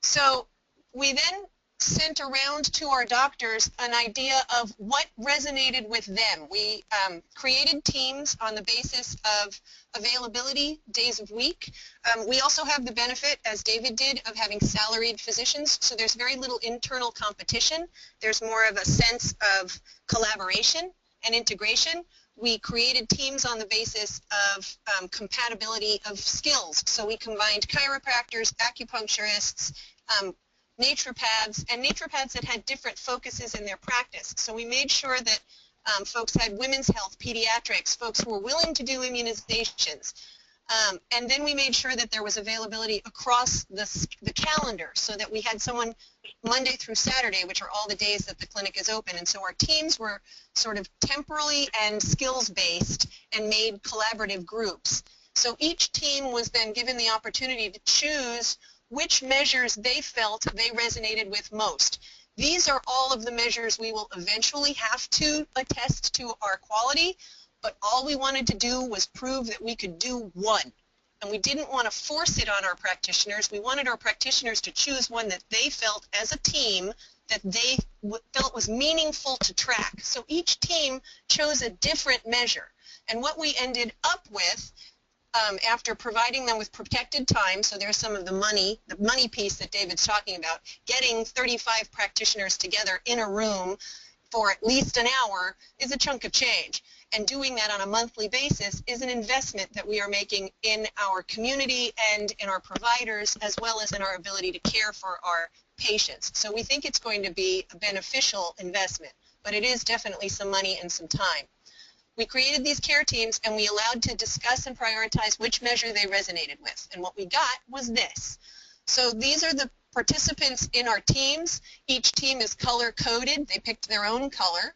So we then sent around to our doctors an idea of what resonated with them. We created teams on the basis of availability, days of week. We also have the benefit, as David did, of having salaried physicians, so there's very little internal competition. There's more of a sense of collaboration and integration. We created teams on the basis of compatibility of skills. So we combined chiropractors, acupuncturists, naturopaths, and naturopaths that had different focuses in their practice. So we made sure that folks had women's health, pediatrics, folks who were willing to do immunizations. And then we made sure that there was availability across the calendar so that we had someone Monday through Saturday, which are all the days that the clinic is open. And so our teams were sort of temporally and skills-based and made collaborative groups. So each team was then given the opportunity to choose which measures they felt they resonated with most. These are all of the measures we will eventually have to attest to our quality, but all we wanted to do was prove that we could do one. And we didn't want to force it on our practitioners. We wanted our practitioners to choose one that they felt as a team that they felt was meaningful to track. So each team chose a different measure. And what we ended up with after providing them with protected time, so there's some of the money piece that David's talking about, getting 35 practitioners together in a room for at least an hour is a chunk of change. And doing that on a monthly basis is an investment that we are making in our community and in our providers, as well as in our ability to care for our patients. So we think it's going to be a beneficial investment, but it is definitely some money and some time. We created these care teams and we allowed to discuss and prioritize which measure they resonated with. And what we got was this. So these are the participants in our teams. Each team is color-coded. They picked their own color.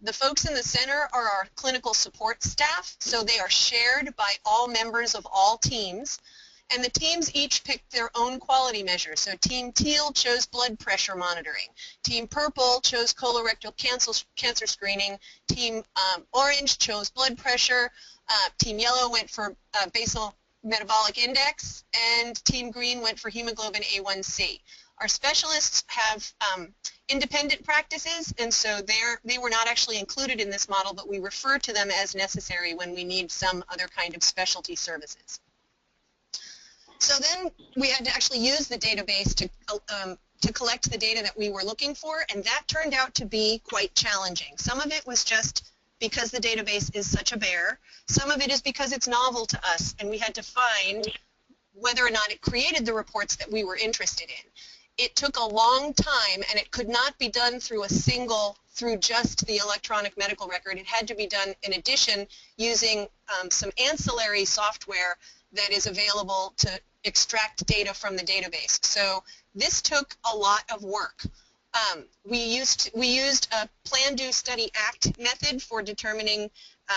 The folks in the center are our clinical support staff, so they are shared by all members of all teams. And the teams each picked their own quality measures. So Team Teal chose blood pressure monitoring. Team Purple chose colorectal cancer screening. Team Orange chose blood pressure. Team Yellow went for basal metabolic index. And Team Green went for hemoglobin A1C. Our specialists have independent practices, and so they were not actually included in this model, but we refer to them as necessary when we need some other kind of specialty services. So then we had to actually use the database to collect the data that we were looking for, and that turned out to be quite challenging. Some of it was just because the database is such a bear. Some of it is because it's novel to us, and we had to find whether or not it created the reports that we were interested in. It took a long time, and it could not be done through just the electronic medical record. It had to be done in addition using some ancillary software that is available to extract data from the database. So this took a lot of work. We used a Plan, Do, Study, Act method for determining,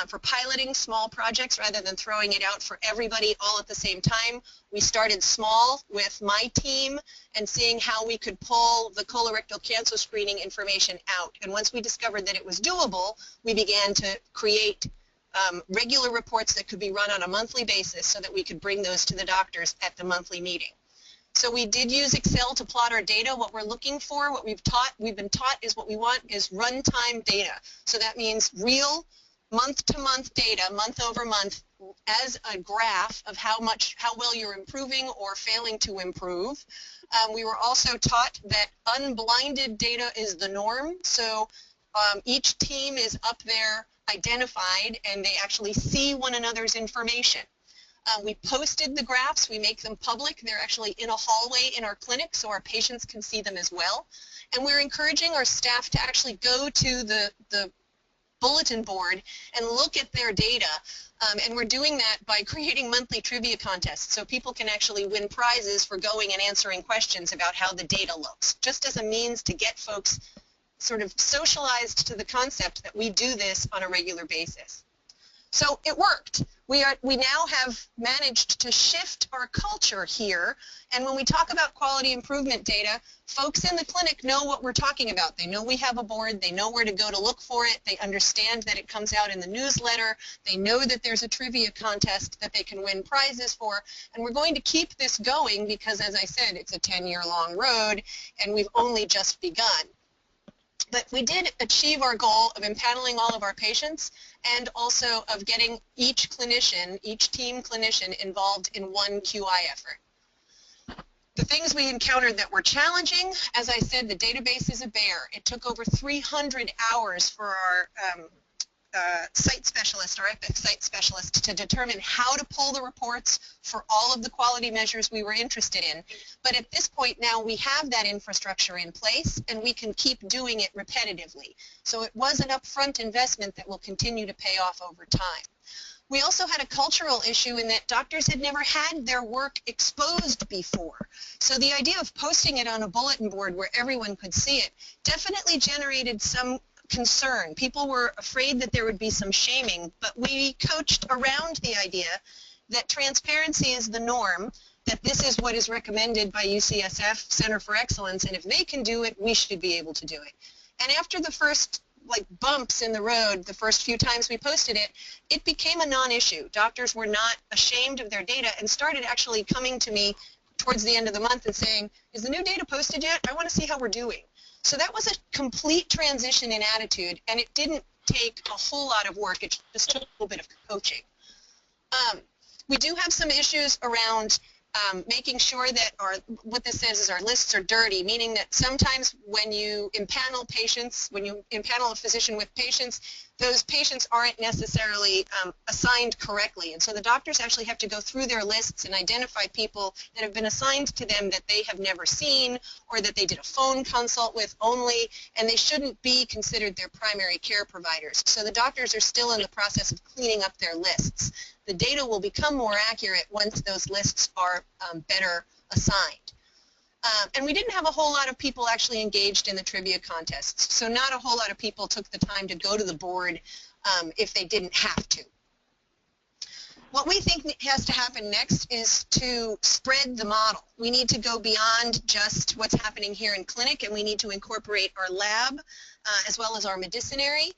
for piloting small projects rather than throwing it out for everybody all at the same time. We started small with my team and seeing how we could pull the colorectal cancer screening information out. And once we discovered that it was doable, we began to create regular reports that could be run on a monthly basis so that we could bring those to the doctors at the monthly meeting. So we did use Excel to plot our data. What we're looking for, what we've been taught is what we want is runtime data. So that means real month-to-month data, month over month, as a graph of how well you're improving or failing to improve. We were also taught that unblinded data is the norm. So each team is up there identified and they actually see one another's information. We posted the graphs. We make them public. They're actually in a hallway in our clinic so our patients can see them as well. And we're encouraging our staff to actually go to the bulletin board and look at their data. And we're doing that by creating monthly trivia contests so people can actually win prizes for going and answering questions about how the data looks, just as a means to get folks sort of socialized to the concept that we do this on a regular basis. So it worked. We now have managed to shift our culture here, and when we talk about quality improvement data, folks in the clinic know what we're talking about. They know we have a board, they know where to go to look for it, they understand that it comes out in the newsletter, they know that there's a trivia contest that they can win prizes for, and we're going to keep this going because, as I said, it's a 10-year-long road, and we've only just begun. But we did achieve our goal of empaneling all of our patients and also of getting each clinician, each team clinician involved in one QI effort. The things we encountered that were challenging, as I said, the database is a bear. It took over 300 hours for our site specialist, our EPIC site specialist, to determine how to pull the reports for all of the quality measures we were interested in. But at this point now we have that infrastructure in place and we can keep doing it repetitively. So it was an upfront investment that will continue to pay off over time. We also had a cultural issue in that doctors had never had their work exposed before. So the idea of posting it on a bulletin board where everyone could see it definitely generated some concern. People were afraid that there would be some shaming, but we coached around the idea that transparency is the norm, that this is what is recommended by UCSF Center for Excellence, and if they can do it, we should be able to do it. And after the first bumps in the road, the first few times we posted it, it became a non-issue. Doctors were not ashamed of their data and started actually coming to me towards the end of the month and saying, is the new data posted yet? I want to see how we're doing. So that was a complete transition in attitude, and it didn't take a whole lot of work. It just took a little bit of coaching. We do have some issues around making sure that what this says is our lists are dirty, meaning that sometimes when you impanel patients, when you impanel a physician with patients, those patients aren't necessarily assigned correctly. And so the doctors actually have to go through their lists and identify people that have been assigned to them that they have never seen or that they did a phone consult with only, and they shouldn't be considered their primary care providers. So the doctors are still in the process of cleaning up their lists. The data will become more accurate once those lists are better assigned. And we didn't have a whole lot of people actually engaged in the trivia contests, so not a whole lot of people took the time to go to the board if they didn't have to. What we think has to happen next is to spread the model. We need to go beyond just what's happening here in clinic, and we need to incorporate our lab as well as our medicinary,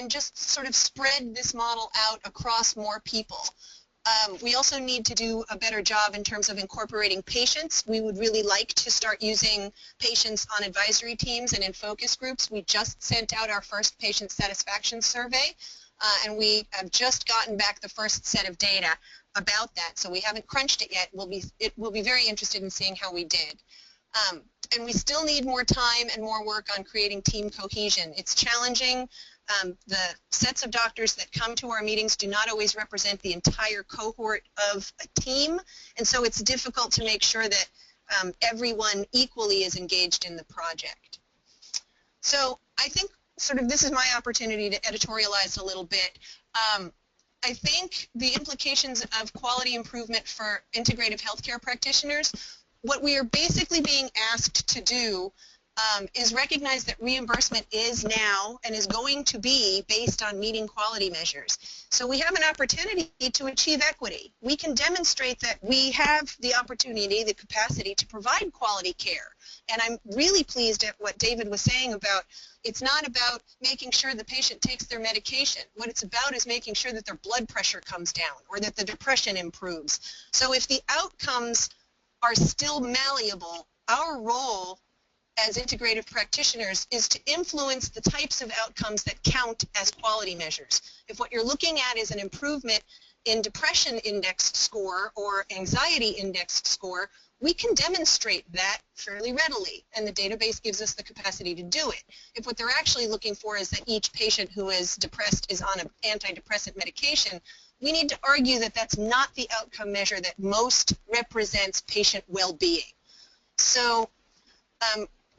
and just sort of spread this model out across more people. We also need to do a better job in terms of incorporating patients. We would really like to start using patients on advisory teams and in focus groups. We just sent out our first patient satisfaction survey, and we have just gotten back the first set of data about that. So we haven't crunched it yet. We'll be very interested in seeing how we did. And we still need more time and more work on creating team cohesion. It's challenging. The sets of doctors that come to our meetings do not always represent the entire cohort of a team, and so it's difficult to make sure that everyone equally is engaged in the project. So I think sort of this is my opportunity to editorialize a little bit. I think the implications of quality improvement for integrative healthcare practitioners, what we are basically being asked to do is recognize that reimbursement is now and is going to be based on meeting quality measures. So we have an opportunity to achieve equity. We can demonstrate that we have the opportunity, the capacity to provide quality care. And I'm really pleased at what David was saying about it's not about making sure the patient takes their medication. What it's about is making sure that their blood pressure comes down or that the depression improves. So if the outcomes are still malleable, our role as integrative practitioners is to influence the types of outcomes that count as quality measures. If what you're looking at is an improvement in depression indexed score or anxiety indexed score, we can demonstrate that fairly readily, and the database gives us the capacity to do it. If what they're actually looking for is that each patient who is depressed is on an antidepressant medication, we need to argue that that's not the outcome measure that most represents patient well-being. So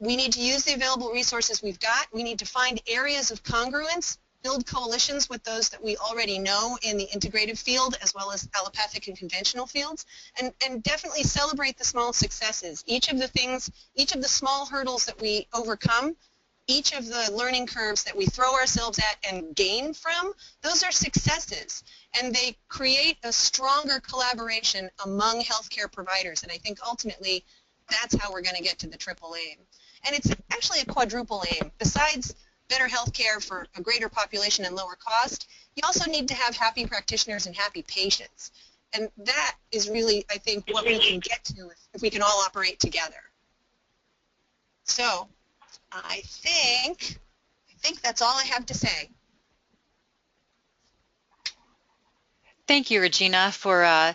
we need to use the available resources we've got. We need to find areas of congruence, build coalitions with those that we already know in the integrative field as well as allopathic and conventional fields, and definitely celebrate the small successes. Each of the small hurdles that we overcome, each of the learning curves that we throw ourselves at and gain from, those are successes, and they create a stronger collaboration among healthcare providers, and I think ultimately that's how we're going to get to the triple aim. And it's actually a quadruple aim. Besides better healthcare for a greater population and lower cost, you also need to have happy practitioners and happy patients. And that is really, I think, what we can get to if we can all operate together. So I think that's all I have to say. Thank you, Regina, for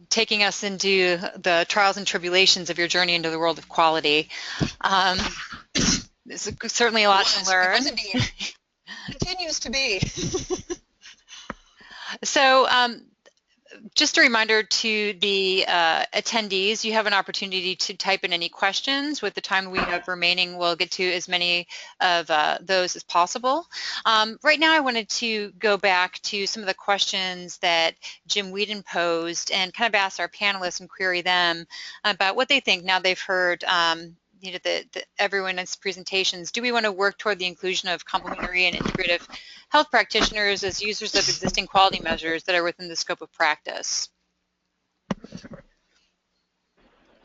taking us into the trials and tribulations of your journey into the world of quality. There's certainly a lot to learn. It was indeed. Continues to be. So just a reminder to the attendees, you have an opportunity to type in any questions. With the time we have remaining, we'll get to as many of those as possible. Right now, I wanted to go back to some of the questions that Jim Whedon posed and kind of ask our panelists and query them about what they think now they've heard everyone's presentations. Do we want to work toward the inclusion of complementary and integrative health practitioners as users of existing quality measures that are within the scope of practice?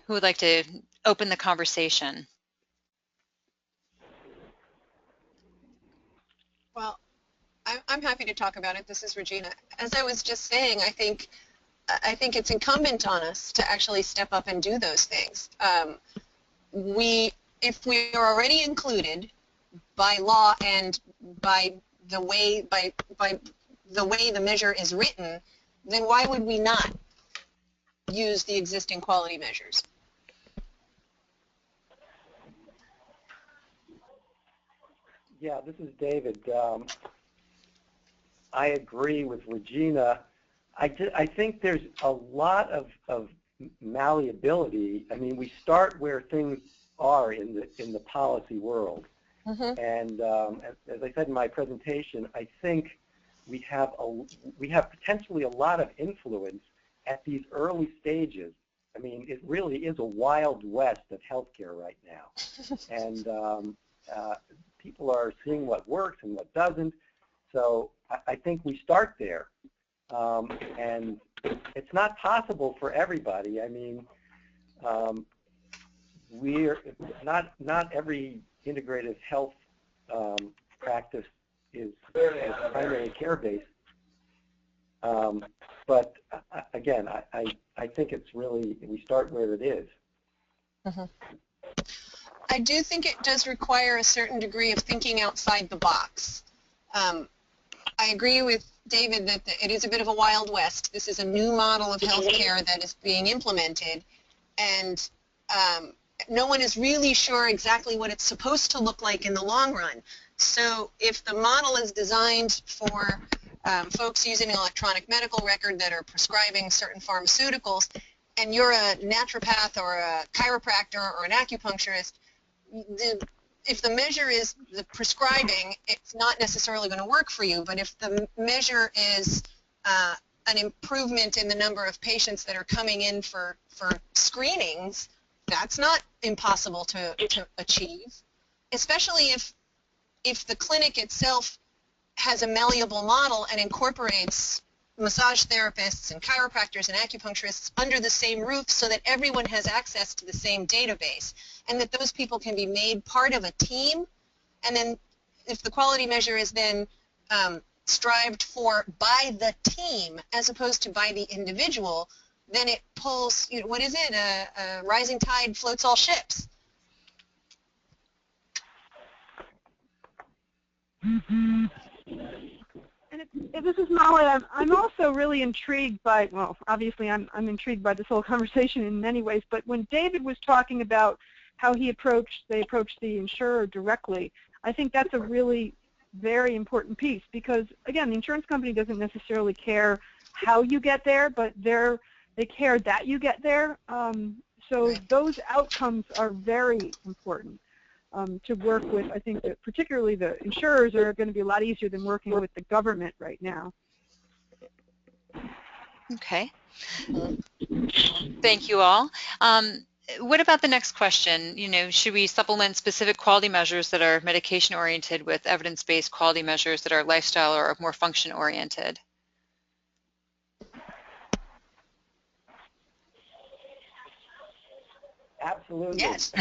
Who would like to open the conversation? Well, I'm happy to talk about it. This is Regina. As I was just saying, I think it's incumbent on us to actually step up and do those things. If we are already included by law and by the way the measure is written, then why would we not use the existing quality measures? Yeah, this is David. I agree with Regina. I think there's a lot of malleability. I mean, we start where things are in the policy world, and as I said in my presentation, I think we have potentially a lot of influence at these early stages. I mean, it really is a wild west of healthcare right now, and people are seeing what works and what doesn't. So I think we start there, and it's not possible for everybody. I mean, we're not every integrative health practice is primary care based. But again, I think it's really, we start where it is. I do think it does require a certain degree of thinking outside the box. I agree with David that it is a bit of a Wild West. This is a new model of healthcare that is being implemented, and no one is really sure exactly what it's supposed to look like in the long run. So if the model is designed for folks using an electronic medical record that are prescribing certain pharmaceuticals, and you're a naturopath or a chiropractor or an acupuncturist, if the measure is the prescribing, it's not necessarily going to work for you. But if the measure is an improvement in the number of patients that are coming in for screenings, that's not impossible to achieve, especially if the clinic itself has a malleable model and incorporates massage therapists and chiropractors and acupuncturists under the same roof so that everyone has access to the same database, and that those people can be made part of a team. And then if the quality measure is then strived for by the team as opposed to by the individual, then it pulls, what is it, a rising tide floats all ships. And this is Molly. I'm also really intrigued by, well, obviously I'm intrigued by this whole conversation in many ways, but when David was talking about how they approached the insurer directly, I think that's a really very important piece, because again, the insurance company doesn't necessarily care how you get there, but they care that you get there. So those outcomes are very important to work with. I think that particularly the insurers are going to be a lot easier than working with the government right now. Okay. Thank you all. What about the next question? Should we supplement specific quality measures that are medication-oriented with evidence-based quality measures that are lifestyle or more function-oriented? Absolutely. Yes.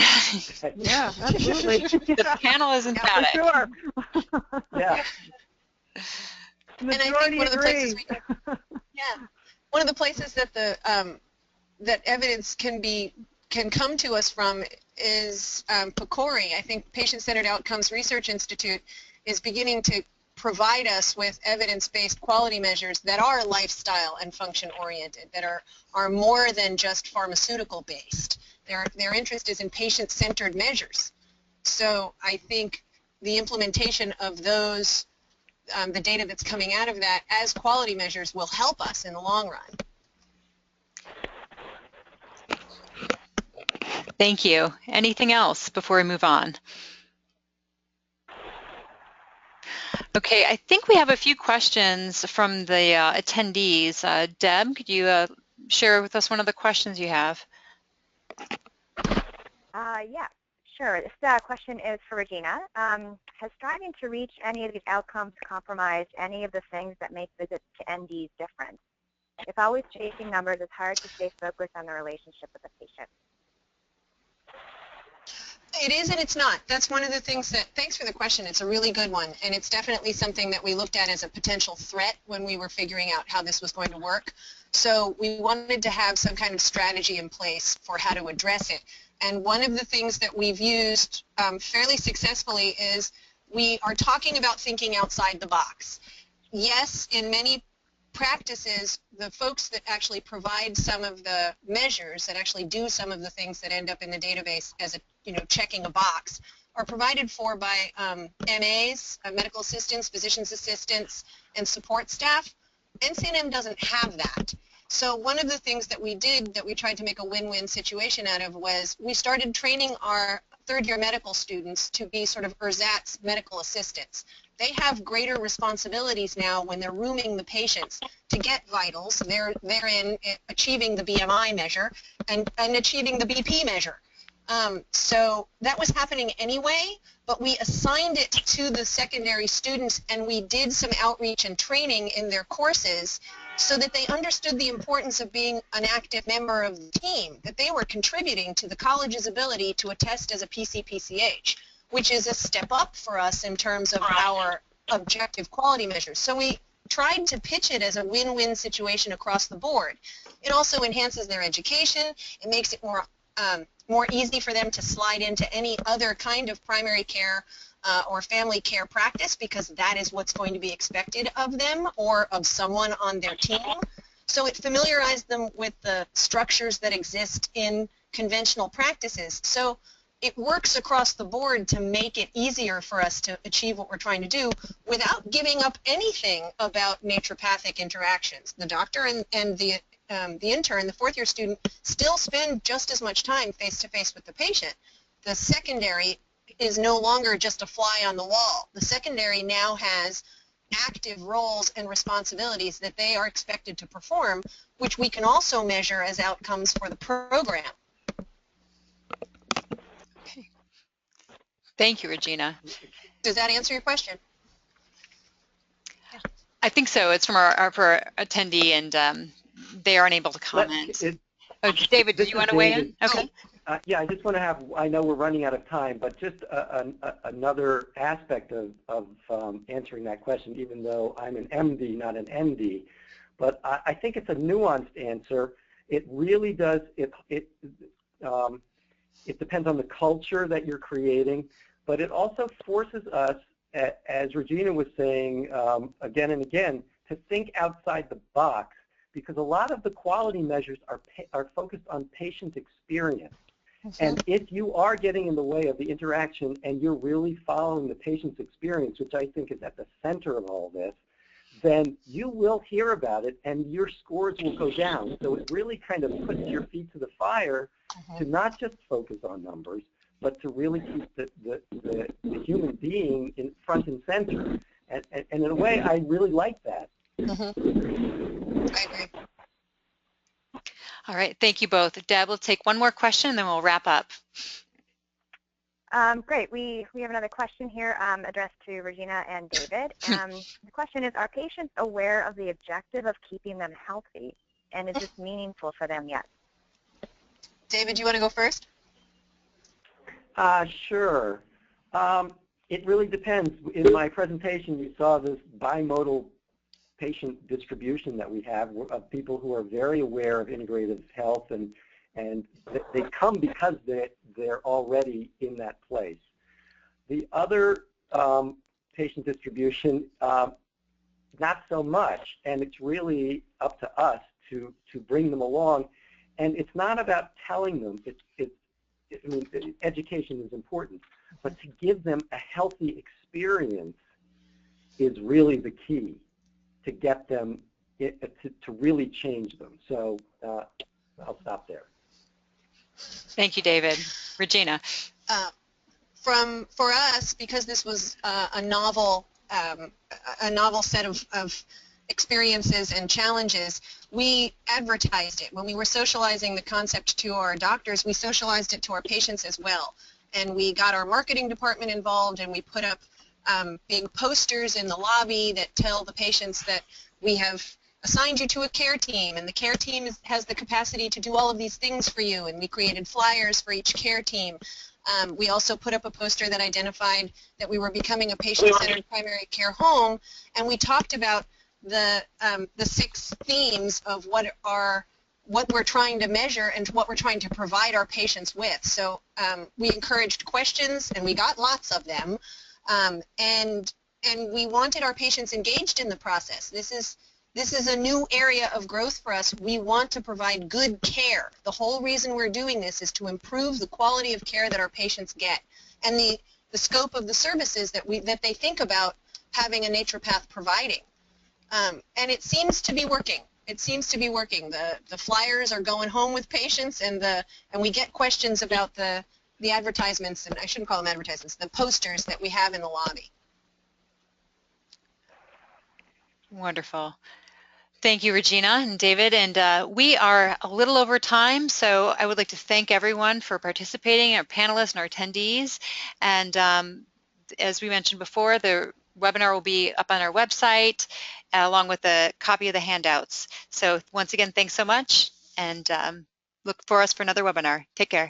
Yeah, absolutely. The panel is emphatic. For sure. Yeah. And I think one of the places one of the places that that evidence can come to us from is PCORI. I think Patient-Centered Outcomes Research Institute is beginning to provide us with evidence-based quality measures that are lifestyle and function-oriented, that are more than just pharmaceutical-based. Their interest is in patient-centered measures. So I think the implementation of those, the data that's coming out of that as quality measures will help us in the long run. Thank you. Anything else before we move on? Okay, I think we have a few questions from the attendees. Deb, could you share with us one of the questions you have? Yeah, sure. This question is for Regina. Has striving to reach any of these outcomes compromised any of the things that make visits to NDs different? If always chasing numbers, it's hard to stay focused on the relationship with the patient. It is and it's not. That's one of the things that, thanks for the question, it's a really good one, and it's definitely something that we looked at as a potential threat when we were figuring out how this was going to work. So we wanted to have some kind of strategy in place for how to address it. And one of the things that we've used fairly successfully is we are talking about thinking outside the box. Yes, in many practices, the folks that actually provide some of the measures, that actually do some of the things that end up in the database as a, checking a box, are provided for by MAs, medical assistants, physician's assistants, and support staff. NCNM doesn't have that. So one of the things that we did that we tried to make a win-win situation out of was we started training our third-year medical students to be sort of ersatz medical assistants. They have greater responsibilities now when they're rooming the patients to get vitals. They're in achieving the BMI measure and achieving the BP measure. So that was happening anyway, but we assigned it to the secondary students, and we did some outreach and training in their courses so that they understood the importance of being an active member of the team, that they were contributing to the college's ability to attest as a PCPCH, which is a step up for us in terms of our objective quality measures. So we tried to pitch it as a win-win situation across the board. It also enhances their education. It makes it more easy for them to slide into any other kind of primary care or family care practice, because that is what's going to be expected of them or of someone on their team. So it familiarized them with the structures that exist in conventional practices. So it works across the board to make it easier for us to achieve what we're trying to do without giving up anything about naturopathic interactions. The doctor and the intern, the fourth-year student, still spend just as much time face-to-face with the patient. The secondary is no longer just a fly on the wall. The secondary now has active roles and responsibilities that they are expected to perform, which we can also measure as outcomes for the program. Okay. Thank you, Regina. Does that answer your question? I think so. It's from our attendee, and they aren't able to comment. David, do you want to weigh in? Okay. Yeah, I just want to have, I know we're running out of time, but just another aspect of answering that question, even though I'm an MD, not an ND. But I think it's a nuanced answer. It really does, it depends on the culture that you're creating, but it also forces us, as Regina was saying again and again, to think outside the box, because a lot of the quality measures are focused on patient experience. And if you are getting in the way of the interaction and you're really following the patient's experience, which I think is at the center of all this, then you will hear about it and your scores will go down. So it really kind of puts your feet to the fire to not just focus on numbers, but to really keep the human being in front and center. And in a way, I really like that. I agree. All right, thank you both. Deb, we'll take one more question and then we'll wrap up. Great. We have another question here addressed to Regina and David. The question is, are patients aware of the objective of keeping them healthy, and is this meaningful for them yet? David, do you want to go first? Sure. It really depends. In my presentation, you saw this bimodal patient distribution that we have of people who are very aware of integrative health, and they come because they're already in that place. The other patient distribution, not so much, and it's really up to us to bring them along. And it's not about telling them. I mean, education is important, but to give them a healthy experience is really the key to get them to really change them. So I'll stop there. Thank you, David. Regina. For us, because this was a novel set of experiences and challenges, we advertised it. When we were socializing the concept to our doctors, we socialized it to our patients as well. And we got our marketing department involved, and we put up big posters in the lobby that tell the patients that we have assigned you to a care team, and the care team has the capacity to do all of these things for you, and we created flyers for each care team. We also put up a poster that identified that we were becoming a patient-centered primary care home, and we talked about the 6 themes of what we're trying to measure and what we're trying to provide our patients with. So we encouraged questions, and we got lots of them, and we wanted our patients engaged in the process. This is a new area of growth for us. We want to provide good care. The whole reason we're doing this is to improve the quality of care that our patients get, and the scope of the services that they think about having a naturopath providing. And it seems to be working. It seems to be working. The flyers are going home with patients, and we get questions about the advertisements, and I shouldn't call them advertisements, the posters that we have in the lobby. Wonderful. Thank you, Regina and David. And we are a little over time, so I would like to thank everyone for participating, our panelists and our attendees. And as we mentioned before, the webinar will be up on our website along with a copy of the handouts. So once again, thanks so much, and look for us for another webinar. Take care.